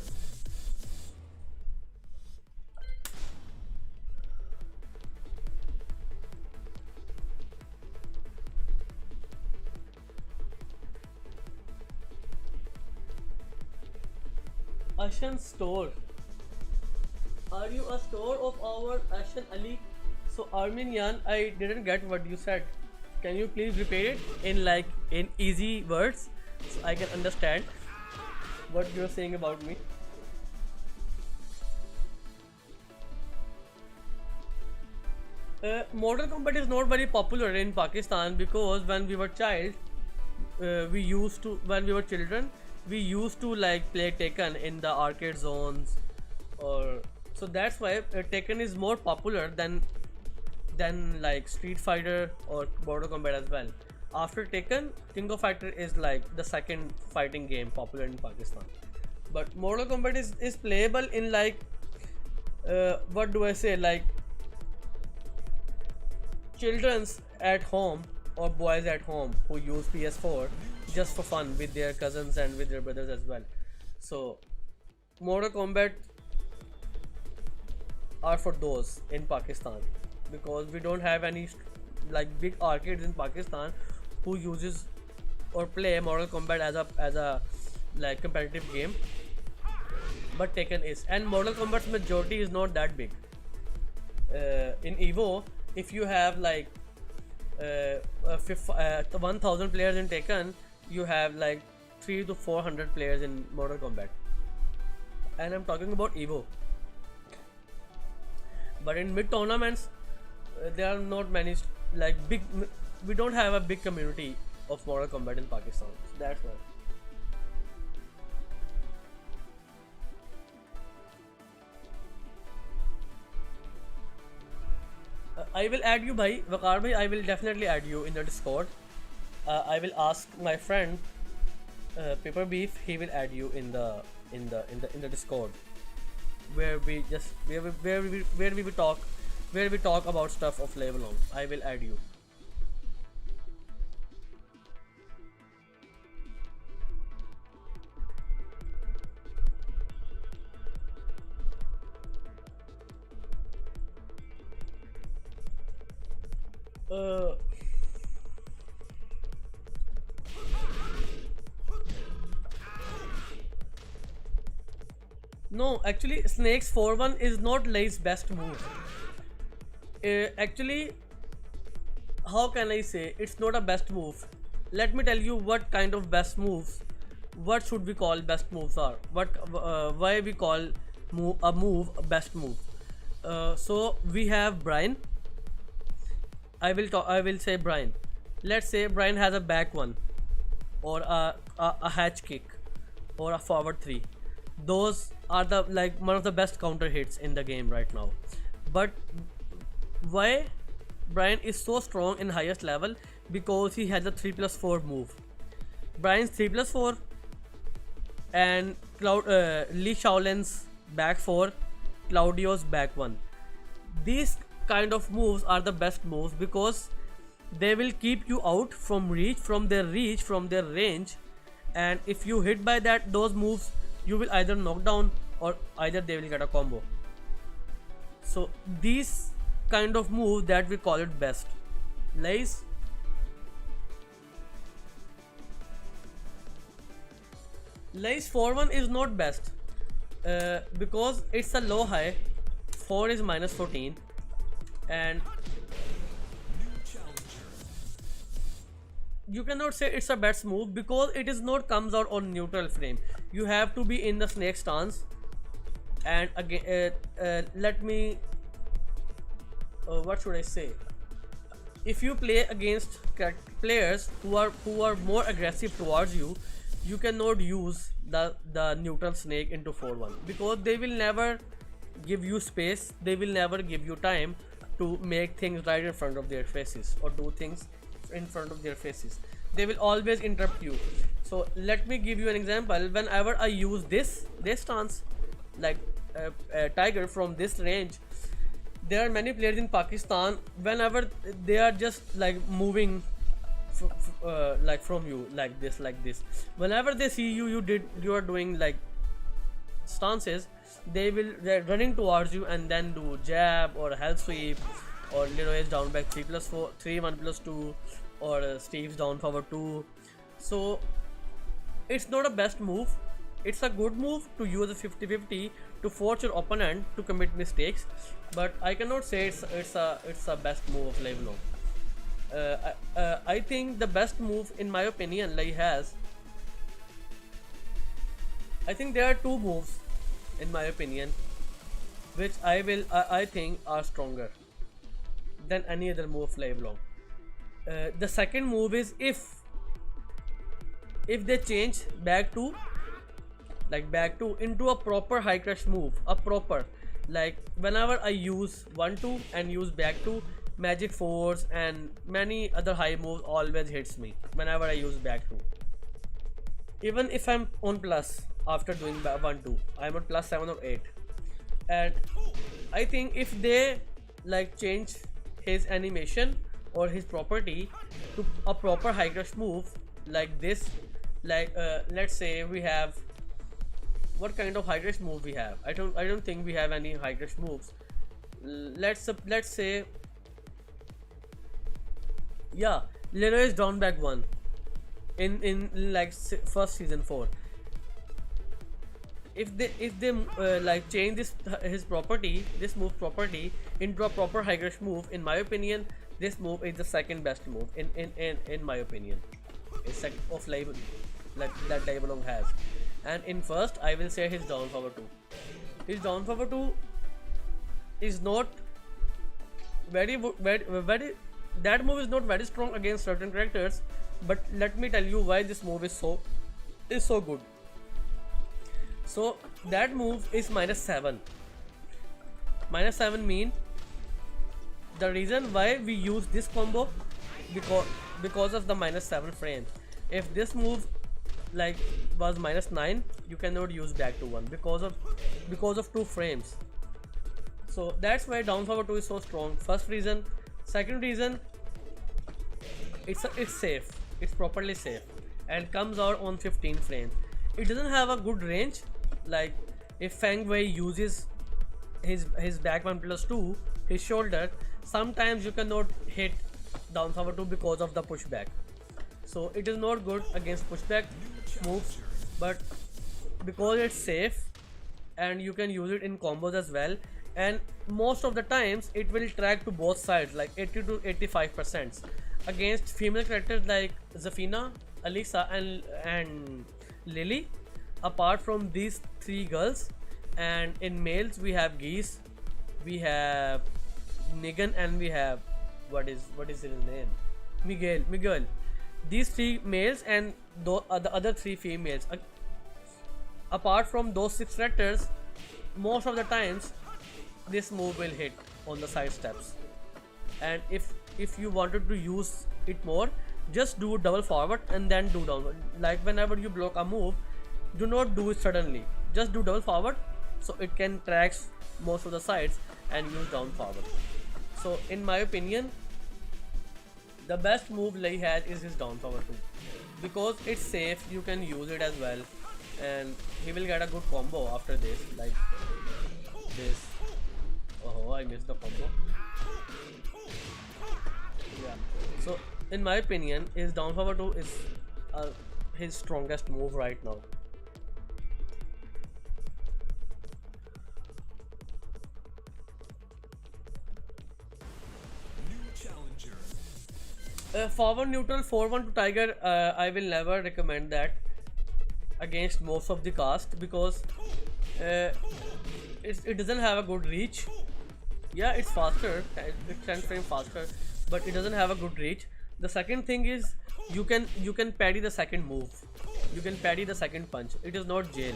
A: Ashan store. Are you a store of our Ashan Ali? So Armenian, I didn't get what you said. Can you please repeat it in easy words so I can understand what you're saying about me? Mortal Kombat is not very popular in Pakistan because when we were when we were children, we used to like play Tekken in the arcade zones, or so that's why Tekken is more popular than like Street Fighter or Mortal Kombat as well. After Tekken, King of Fighter is like the second fighting game popular in Pakistan. But Mortal Kombat is playable in like what do I say, like children's at home or boys at home who use PS4 just for fun with their cousins and with their brothers as well. So Mortal Kombat are for those in Pakistan, because we don't have any like big arcades in Pakistan who uses or play Mortal Kombat as a like competitive game. But Tekken is, and Mortal Kombat's majority is not that big. In Evo, if you have like 1,000 players in Tekken, you have like 300 to 400 players in Mortal Kombat, and I'm talking about Evo. But in mid tournaments, there are not many like big we don't have a big community of Mortal Kombat in Pakistan. So that's why. I will add you, bhai. Vakar bhai, I will definitely add you in the Discord. I will ask my friend Paper Beef. He will add you in the Discord, where we just where we talk about stuff of level long. I will add you. Uh, no, actually, Snake's 4-1 is not Lei's best move. Actually, how can I say it's not a best move? Let me tell you what kind of best moves. What should we call best moves are? Why we call a move a best move? So we have Brian. I will say Brian. Let's say Brian has a back one, or a hatch kick, or a forward three. Those are the like one of the best counter hits in the game right now. But why Brian is so strong in highest level? Because he has a 3+4 move. Brian's 3+4 and Lee Shaolin's back 4, Claudio's back 1. These kind of moves are the best moves because they will keep you out from reach, from their range, and if you hit by those moves, you will either knock down or either they will get a combo. So these kind of move that we call it best. Lei's Lei's 4-1 is not best because it's a low high. 4 is -14, and you cannot say it's a best move because it is not comes out on neutral frame. You have to be in the snake stance, and again let me what should I say, if you play against players who are more aggressive towards you, you cannot use the neutral snake into 4-1 because they will never give you space, they will never give you time to make things right in front of their faces or do things in front of their faces. They will always interrupt you. So let me give you an example. Whenever I use this stance, like Tiger from this range, there are many players in Pakistan, whenever they are just like moving like from you like this, whenever they see you are doing like stances, they're running towards you and then do jab or hell sweep or Leroy's down back 3+4 3 1+2 or Steve's down forward 2. So it's not a best move, it's a good move to use a 50-50 to force your opponent to commit mistakes, but I cannot say it's a best move of Live Long. I think the best move in my opinion Lai has, I think there are two moves in my opinion which I think are stronger than any other move of Live Long. The second move is if they change back to into a proper high crush move, a proper, like whenever I use 1-2 and use back 2, Magic Force and many other high moves always hits me whenever I use back 2. Even if I'm on plus after doing 1-2, I'm on plus 7 or 8. And I think if they like change his animation or his property to a proper high crush move like this, like let's say we have, what kind of high crush move we have? I don't think we have any high crush moves. Let's say, yeah, Leroy's down back 1 in like first season 4. If they like change his property, this move property into a proper high crush move, in my opinion this move is the second best move in my opinion. It's second of label like that Live Long has. And in first I will say his down forward 2. His down forward 2 is not very that move is not very strong against certain characters, but let me tell you why this move is so good. So that move is -7. -7 mean the reason why we use this combo because of the -7 frame. If this move like was -9, you cannot use back to 1 because of 2 frames. So that's why down forward 2 is so strong. First reason. Second reason, it's safe. It's properly safe and comes out on 15 frames. It doesn't have a good range. Like if Fang Wei uses his back 1+2, his shoulder, sometimes you cannot hit down forward 2 because of the pushback. So it is not good against pushback moves, but because it's safe and you can use it in combos as well, and most of the times it will track to both sides like 80 to 85% against female characters like Zafina, Alisa and Lily. Apart from these 3 girls, and in males we have Geese, we have Negan, and we have what is his name, Miguel. These 3 males and the other 3 females. Apart from those 6 characters, most of the times this move will hit on the side steps. And if you wanted to use it more, just do double forward and then do downward. Like whenever you block a move, do not do it suddenly, just do double forward so it can track most of the sides and use down forward. So in my opinion, the best move Lei has is his down forward 2 because it's safe, you can use it as well, and he will get a good combo after this, like this. Oh, I missed the combo. Yeah, so in my opinion, his down forward 2 is his strongest move right now. Forward neutral 4-1 to Tiger, I will never recommend that against most of the cast because it doesn't have a good reach. Yeah, it's faster, it's 10 frames faster, but it doesn't have a good reach. The second thing is you can parry the second move, you can parry the second punch. It is not jail.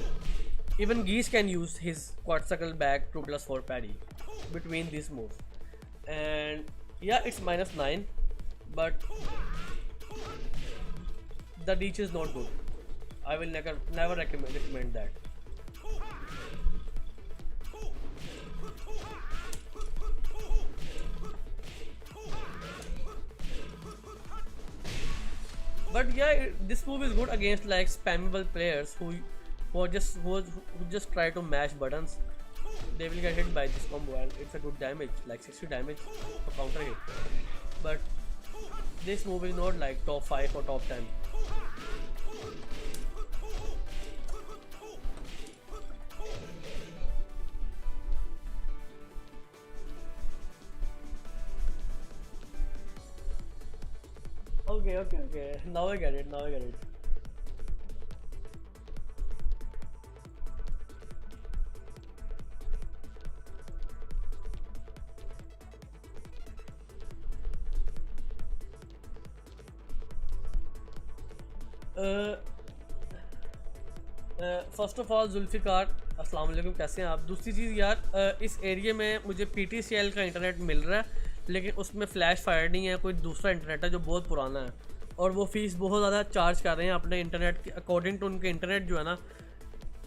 A: Even Geese can use his quad circle back 2+4 parry between these moves. And yeah, it's -9, but the reach is not good. I will never recommend that. But yeah, this move is good against like spammable players who just try to mash buttons. They will get hit by this combo and it's a good damage, like 60 damage for counter hit. But this move is not like top 5 or top 10. Okay. Now I get it. First of all Zulfiqar, अस्सलाम वालेकुम, कैसे हैं आप? दूसरी चीज़ यार, इस area में मुझे PTCL का इंटरनेट मिल रहा है लेकिन उसमें फ्लैश फायर नहीं है, कोई दूसरा इंटरनेट है जो बहुत पुराना है और वो फ़ीस बहुत ज़्यादा चार्ज कर रहे हैं अपने इंटरनेट के अकॉर्डिंग टू उनके इंटरनेट जो है ना,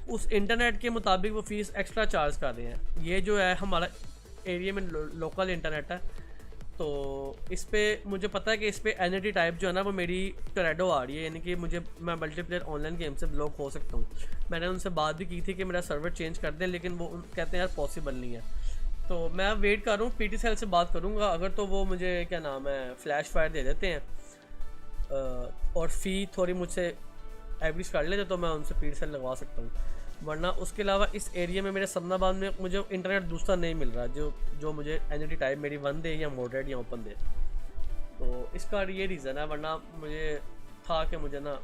A: उस इंटरनेट के मुताबिक वो फ़ीस एक्स्ट्रा चार्ज कर रहे हैं। ये जो है हमारा एरिया में लोकल इंटरनेट है, तो इस पर मुझे पता है कि इस पर NAT टाइप जो है ना वो मेरी टोरेडो आ रही है, यानी कि मैं मल्टीप्लेयर ऑनलाइन गेम से ब्लॉक हो सकता हूँ। मैंने उनसे बात भी की थी कि मेरा सर्वर चेंज कर दें, लेकिन वो कहते हैं यार पॉसिबल नहीं है। तो मैं वेट कर रहा हूँ, PTCL से बात करूँगा, अगर तो वो मुझे क्या नाम है फ्लैश फायर दे देते हैं और फ़ी थोड़ी मुझसे एवरेज कर लेते तो मैं उनसे PTCL लगवा सकता हूँ, वरना उसके अलावा इस एरिया में मेरे सन्नाबाद में मुझे इंटरनेट दूसरा नहीं मिल रहा जो मुझे NAT टाइप मेरी 1 दे या मॉडरेट या ओपन दे। तो इसका ये रीज़न है, वरना मुझे था कि मुझे ना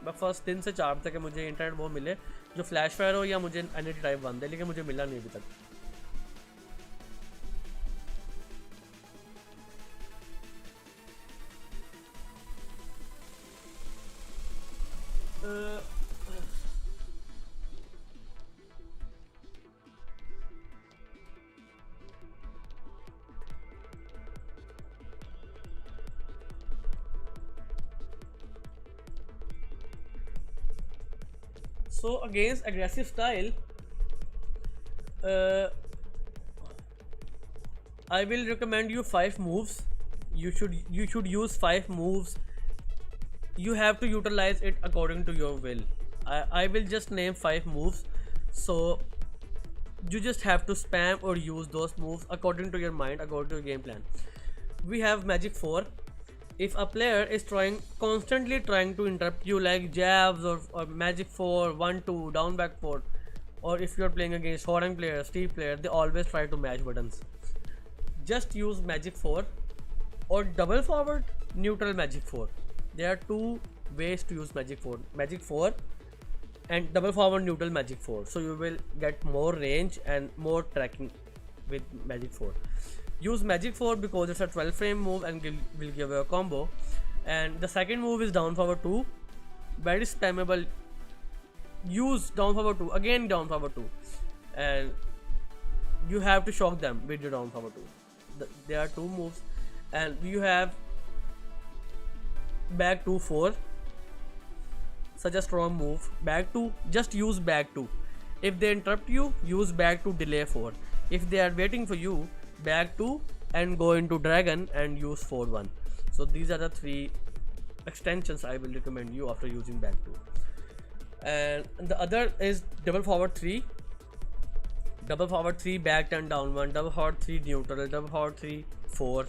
A: मैं फर्स्ट दिन से चाह रहा था कि मुझे इंटरनेट वो मिले जो फ्लैश फायर हो या मुझे NAT टाइप 1 दे, लेकिन मुझे मिला नहीं अभी तक। So against aggressive style, uh, I will recommend you 5 moves. You should use 5 moves. You have to utilize it according to your will. I will just name 5 moves. So you just have to spam or use those moves according to your mind, according to your game plan. We have magic 4. If a player is constantly trying to interrupt you, like jabs or magic 4 1 2 down back 4, or if you're playing against foreign players, steep player, they always try to mash buttons. Just use magic 4 or double forward neutral magic 4. There are two ways to use magic 4 and double forward neutral magic 4, so you will get more range and more tracking with magic 4. Use magic 4 because it's a 12 frame move and will give you a combo. And the second move is down forward 2, very spammable. Use down forward 2, again down forward 2, and you have to shock them with your down forward 2. There are 2 moves. And you have back 2 4, such a strong move. Back 2, just use back 2. If they interrupt you, use back 2 delay 4. If they are waiting for you, back 2 and go into dragon and use 4 1. So these are the 3 extensions I will recommend you after using back 2. And the other is double forward 3. Double forward 3 back turn down 1, double forward 3 neutral, double forward 3 4.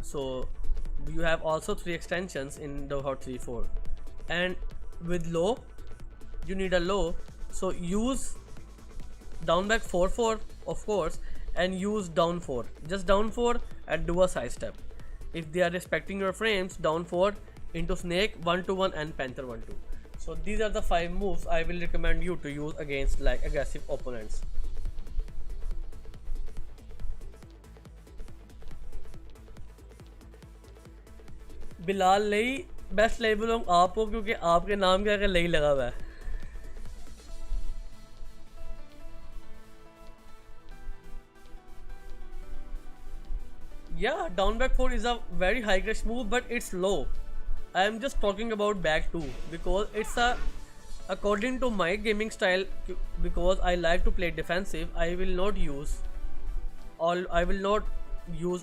A: So you have also 3 extensions in double forward 3 4. And with low, you need a low, so use down back 4 4 of course, and use down 4, just down 4 and do a side step. If they are respecting your frames, down 4 into snake 1 to 1 and panther 1 2. So these are the 5 moves I will recommend you to use against like aggressive opponents. Bilal लई best label हूँ आप हो, क्योंकि आपके नाम के आगे लई लगा हुआ है. Yeah, down back 4 is a very high crash move, but it's low. I am just talking about back 2 because it's a, according to my gaming style, because I like to play defensive, I will not use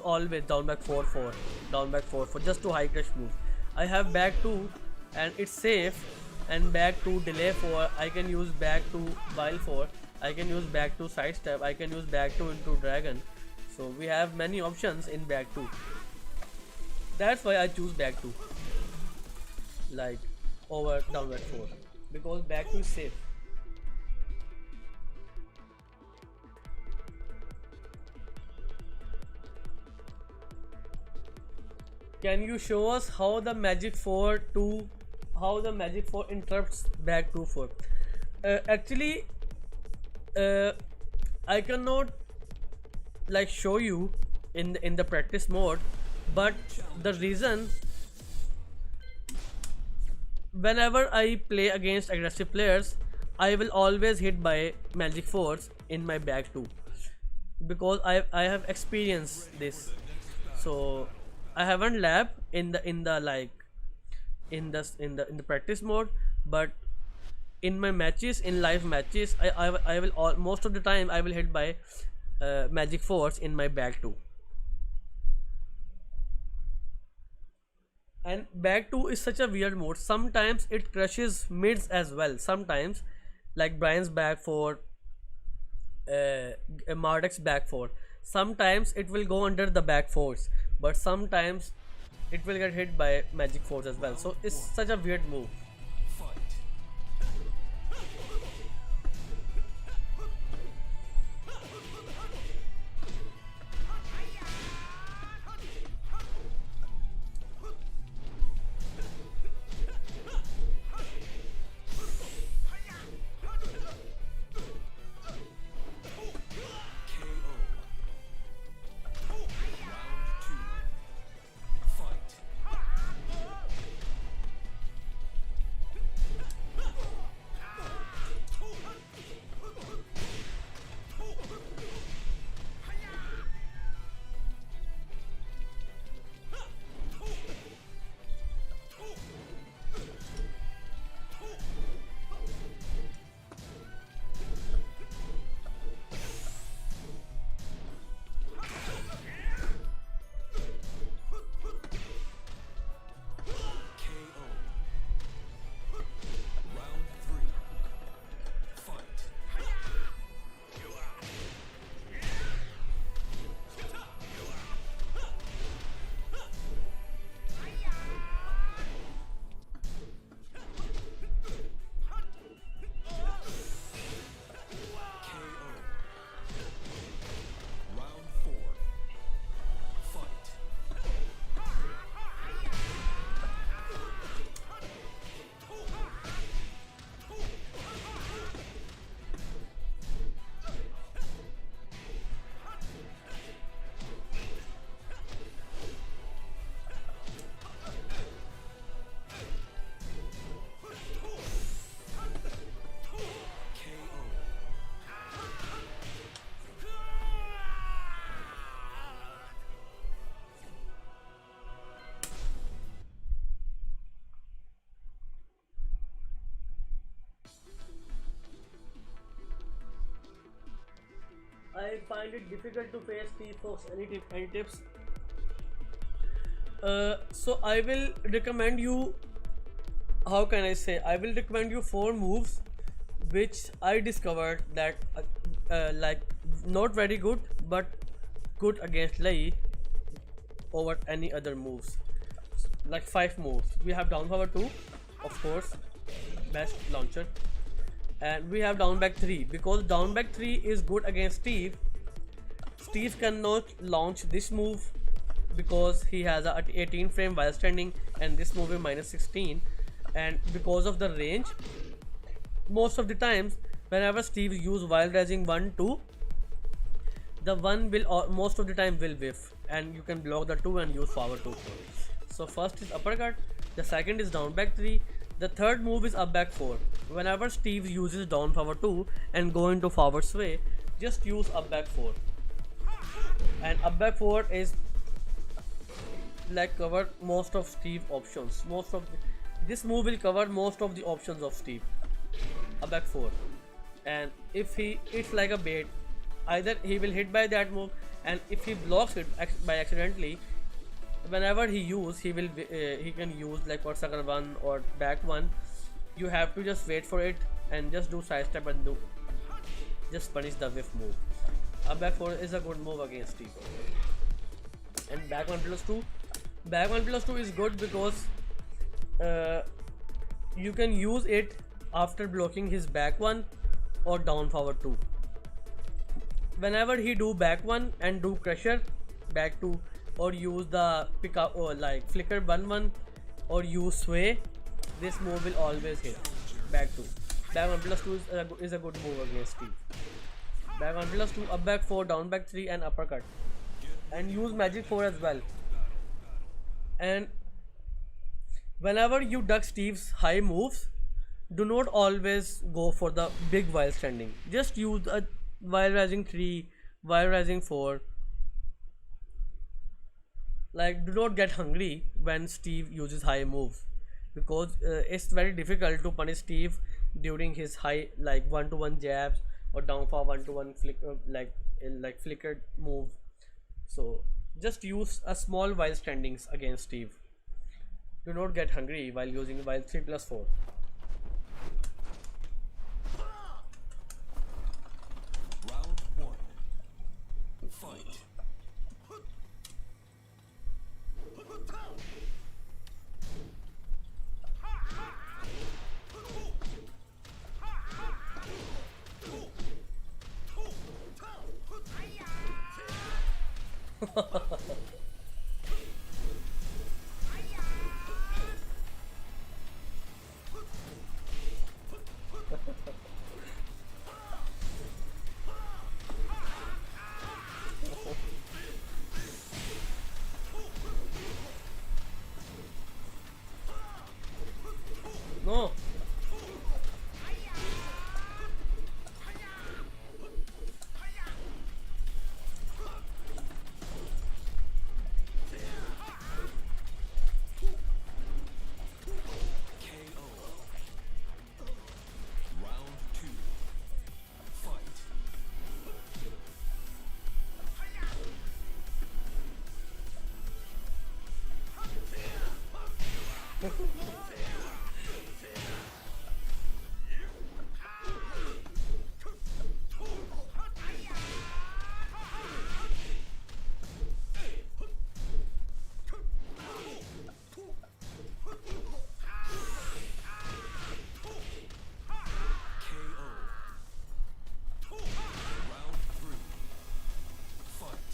A: always down back 4 4, down back 4 4, just 2 high crash moves. I have back 2 and it's safe, and back 2 delay 4, I can use back 2 while 4, I can use back 2 side step, I can use back 2 into dragon. So we have many options in back 2. That's why I choose back 2 like over down back 4, because back 2 is safe. Can you show us how the magic 4 interrupts back 2 4? Actually, I cannot like show you in the practice mode, but the reason, whenever I play against aggressive players, I will always hit by magic 4s in my back 2, because I have experienced this. So I haven't lab in the practice mode, but in my matches, in live matches, I will most of the time I will hit by magic 4s in my back 2. And back 2 is such a weird mode. Sometimes it crushes mids as well. Sometimes, like Brian's back 4, Mardek's back 4. Sometimes it will go under the back 4s, but sometimes it will get hit by magic 4s as well. So it's such a weird move. I find it difficult to face Steve Fox. Any tips? So I will recommend you. How can I say? I will recommend you four moves, which I discovered that like not very good, but good against Lei over any other moves. Like five moves. We have down power two, of course, best launcher, and we have down back three because down back three is good against Steve. Steve cannot launch this move because he has a 18 frame while standing, and this move is minus 16. And because of the range, most of the times, whenever Steve use while rising 1 2, the one will most of the time will whiff, and you can block the 2 and use power 2 4. So first is uppercut, the second is down back 3, the third move is up back 4. Whenever Steve uses down power 2 and go into forward sway, just use up back 4. And up back 4 is like cover most of Steve options. This move will cover most of the options of Steve. Up back 4. And if it's like a bait, either he will hit by that move, and if he blocks it by accidentally, whenever he can use like what sucker 1 or back 1. You have to just wait for it and just do side step and just punish the whiff move. Up back 4 is a good move against Steve. And back 1 plus 2. Back 1 plus 2 is good because you can use it after blocking his back 1 or down power 2. Whenever he do back 1 and do crusher back 2, or use the pick up or like flicker 1-1 or use sway, this move will always hit back 2. Back 1 plus 2 is a good move against Steve. Back 1 plus 2, up back 4, down back 3 and uppercut. And use magic 4 as well. And whenever you duck Steve's high moves, do not always go for the big while standing. Just use a while rising 3, while rising 4. Like, do not get hungry when Steve uses high moves, because it's very difficult to punish Steve during his high like 1-to-1 jabs or down for 1-to-1 like flickered move. So just use a small while standings against Steve. Do not get hungry while using while 3 plus 4.
B: Round 1. Fight.
A: No.
B: Round 2. Fight. KO. Round 3. Fight.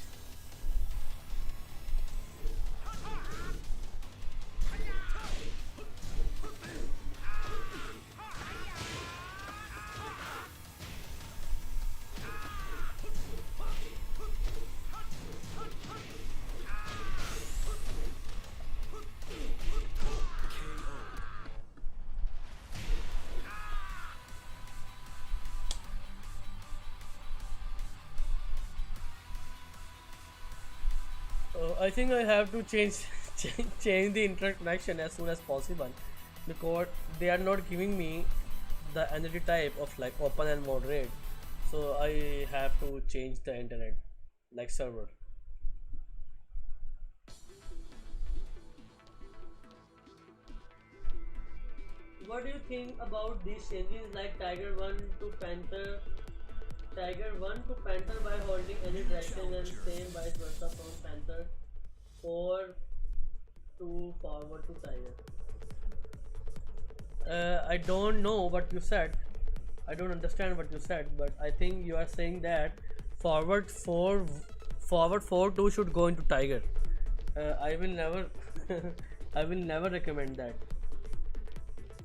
A: I think I have to change the interaction as soon as possible, because they are not giving me the energy type of like open and moderate. So I have to change the internet, like server. What do you think about these changes like Tiger 1 to Panther? Tiger 1 to Panther by holding any
B: New
A: direction and
B: challenger.
A: same vice versa from Panther 4 to forward to Tiger. I don't know what you said. I don't understand what you said, but I think you are saying that forward 4 forward 4-2 should go into Tiger. I will never I will never recommend that.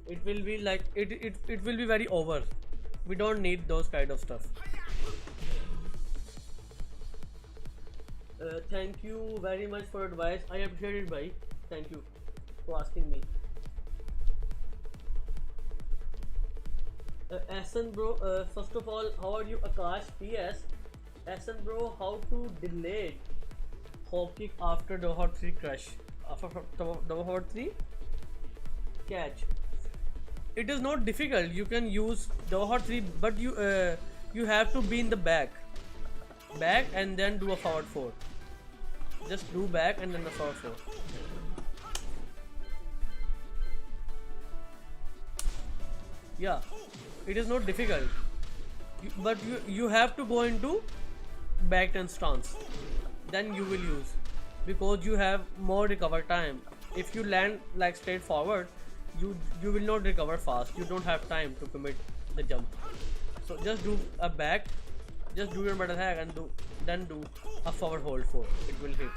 A: It will be like it will be very over. We don't need those kind of stuff. Thank you very much for advice. I appreciate it, bhai. Thank you for asking me. Asan bro, first of all, how are you, Akash? PS, Asan bro, how to delay hop kick after the hot 3 crush? After the hot 3 catch. It is not difficult. You can use the hot 3, but you have to be in the back and then do a forward 4. Just do back and then a forward 4. Yeah, it is not difficult. But you have to go into back 10 stance. Then you will use, because you have more recover time. If you land like straight forward, you will not recover fast. You don't have time to commit the jump. So just do a back, just do your metal hack and then do a forward hold 4. It will hit.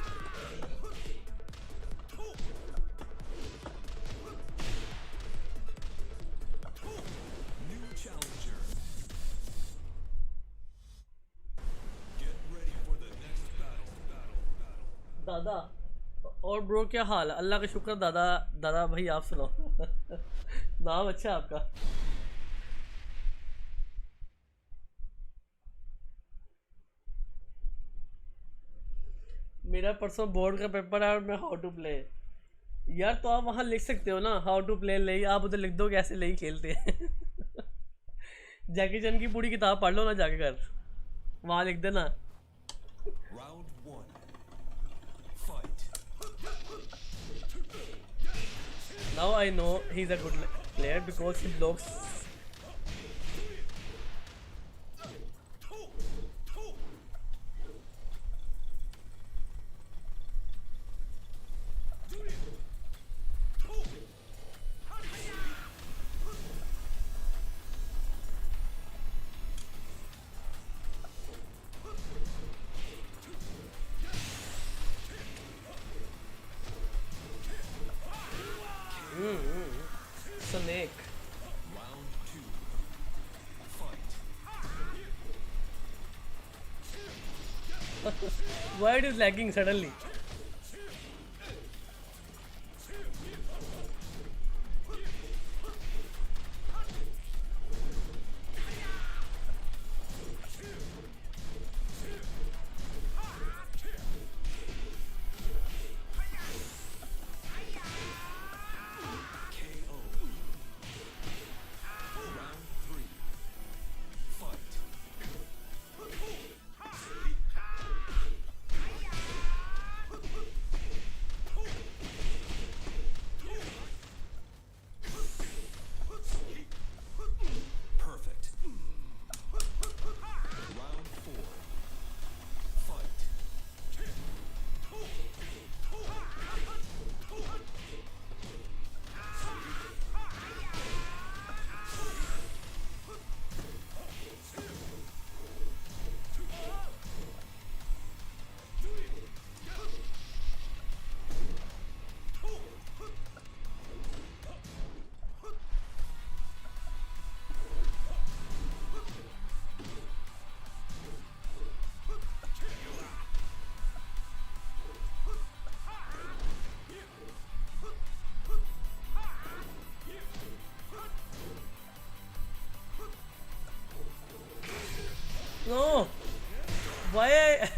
B: New challenger. Get ready for the next battle.
A: दादा और bro क्या हाल है? अल्लाह का शुक्र। दादा दादा भाई आप सुनाओ। नाम अच्छा है आपका। मेरा परसों बोर्ड का पेपर है और मैं हाउ टू प्ले। यार तो आप वहाँ लिख सकते हो ना, हाउ टू प्ले ले, आप उधर लिख दो कैसे ले खेलते हैं। जैकी चैन की पूरी किताब पढ़ लो ना जाके कर, वहाँ लिख देना।
B: Round one. Fight.
A: Now I know he's a good player because he blocks. Snake.
B: Round two. Fight.
A: Why it is lagging suddenly?
B: KO. Round three. Fight. Perfect. Round four. Fight.
A: No. Why?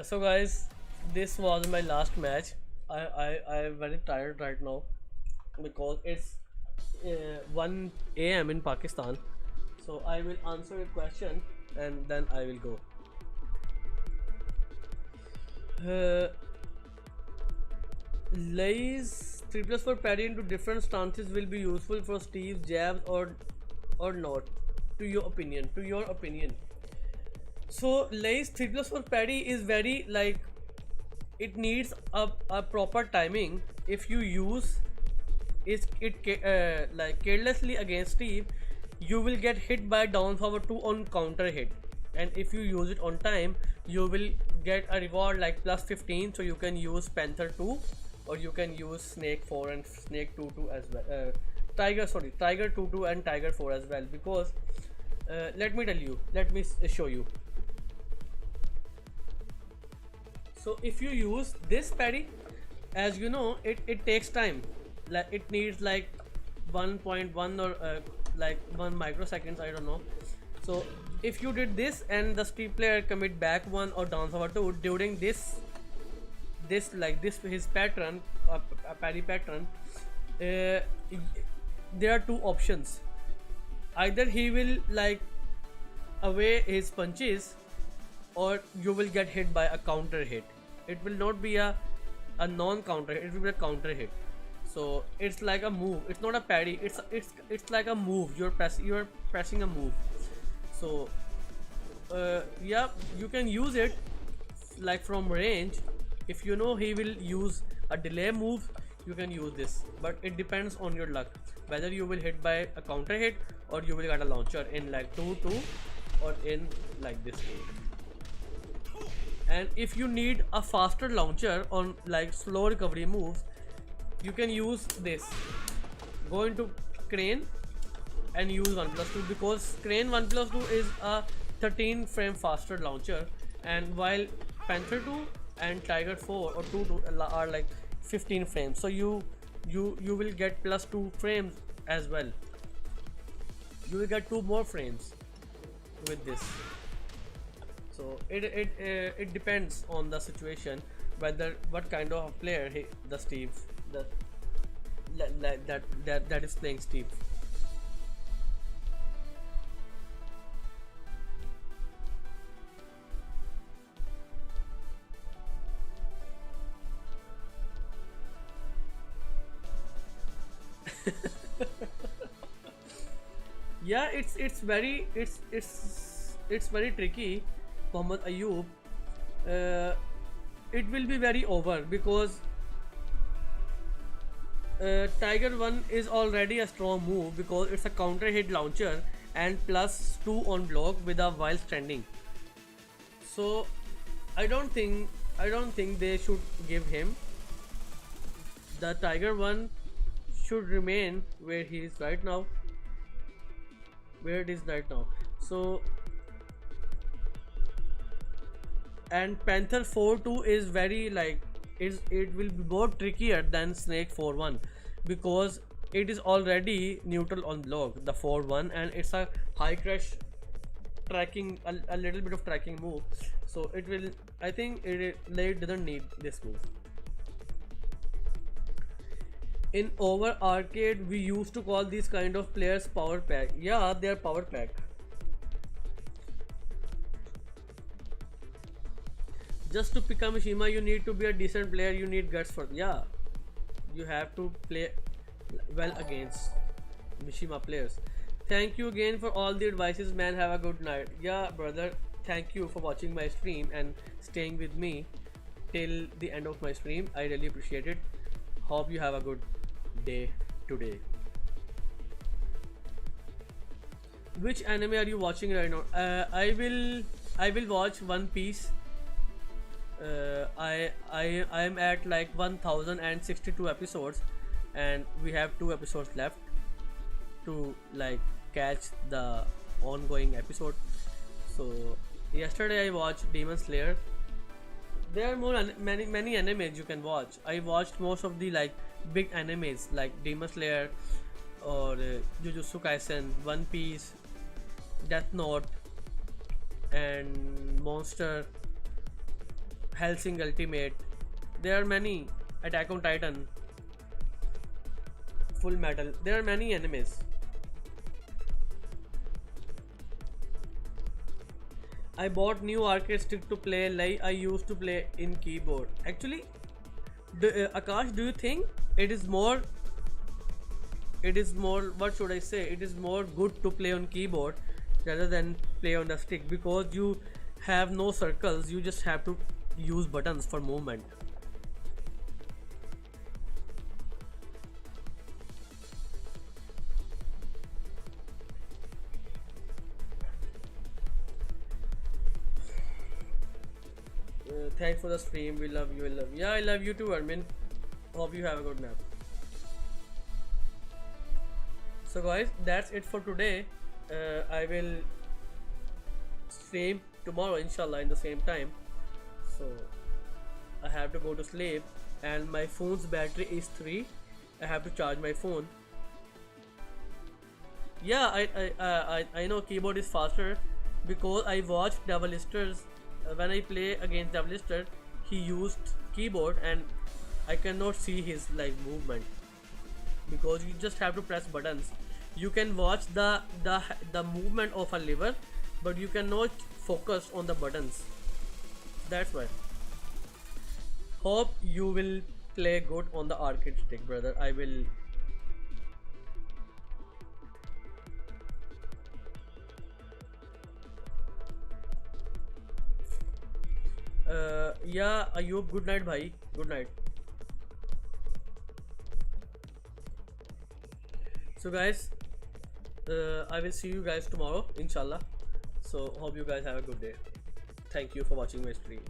A: So guys, this was my last match. I'm very tired right now because it's 1 a.m. in Pakistan. So I will answer a question and then I will go. Uh, Lay's 3 plus 4 parry into different stances will be useful for Steve's jabs or not. To your opinion. To your opinion. So Lay's 3 plus 4 parry is very like it needs a proper timing. If you use like carelessly against Steve, you will get hit by down forward 2 on counter hit, and if you use it on time, you will get a reward like plus 15. So you can use Panther 2, or you can use Snake 4 and Snake 2 as well. Tiger 2 and Tiger 4 as well, because let me tell you, let me show you. So if you use this parry, as you know, it takes time. Like it needs like 1.1 or like 1 microseconds, I don't know. So if you did this and the Steve player commit back 1 or down forward 2 during this his pattern, parry pattern, there are two options. Either he will like away his punches, or you will get hit by a counter hit. It will not be a non counter hit, it will be a counter hit. So it's like a move, it's not a parry, it's like a move. You're pressing a move. So yeah, you can use it like from range. If you know he will use a delay move, you can use this, but it depends on your luck whether you will hit by a counter hit or you will get a launcher in like 2-2 or in like this. And if you need a faster launcher on like slow recovery moves, you can use this. Go into crane and use 1+2, because crane 1+2 is a 13 frame faster launcher, and while Panther 2 and Tiger 4 or 2 are like 15 frames. So you will get +2 frames as well. You will get 2 more frames with this. So it depends on the situation, whether what kind of player the Steve that is playing Steve. Yeah, it's very tricky, Muhammad Ayub. It will be very over because Tiger 1 is already a strong move because it's a counter hit launcher and +2 on block with a while standing. So I don't think they should give him. The Tiger 1 should remain where he is right now. Where it is right now. So and Panther 4-2 is very like it will be more trickier than Snake 4-1, because it is already neutral on block, the 4-1, and it's a high crash tracking, a little bit of tracking move. So it will, I think Late doesn't need this move. In over arcade, we used to call these kind of players power pack. Yeah, they are power pack. Just to become Mishima, you need to be a decent player. You need guts for, yeah. You have to play well against Mishima players. Thank you again for all the advices, man. Have a good night. Yeah, brother. Thank you for watching my stream and staying with me till the end of my stream. I really appreciate it. Hope you have a good day today. Which anime are you watching right now? I will watch One Piece. I am at like 1062 episodes, and we have 2 episodes left to like catch the ongoing episode. So yesterday I watched Demon Slayer. There are many animes you can watch. I watched most of the like big animes like Demon Slayer or Jujutsu Kaisen, One Piece, Death Note, and Monster, Hellsing Ultimate. There are many Attack on Titan, Full Metal. There are many animes. I bought new arcade stick to play like I used to play in keyboard. Actually, Akash, do you think it is more? It is more. What should I say? It is more good to play on keyboard rather than play on the stick because you have no circles. You just have to use buttons for movement. Thanks for the stream. We love you. I love you. Yeah, I love you too, Armin. Hope you have a good nap. So, guys, that's it for today. I will stream tomorrow, inshallah, in the same time. So, I have to go to sleep, and my phone's battery is 3. I have to charge my phone. Yeah, I know keyboard is faster because I watched Devil Listers. When I play against Devil Lister, he used keyboard and I cannot see his like movement because you just have to press buttons. You can watch the movement of a lever, but you cannot focus on the buttons. That's why. Hope you will play good on the arcade stick, brother. I will. Yeah, Ayub, good night, bhai. Good night. So, guys, I will see you guys tomorrow, inshallah. So, hope you guys have a good day. Thank you for watching my stream.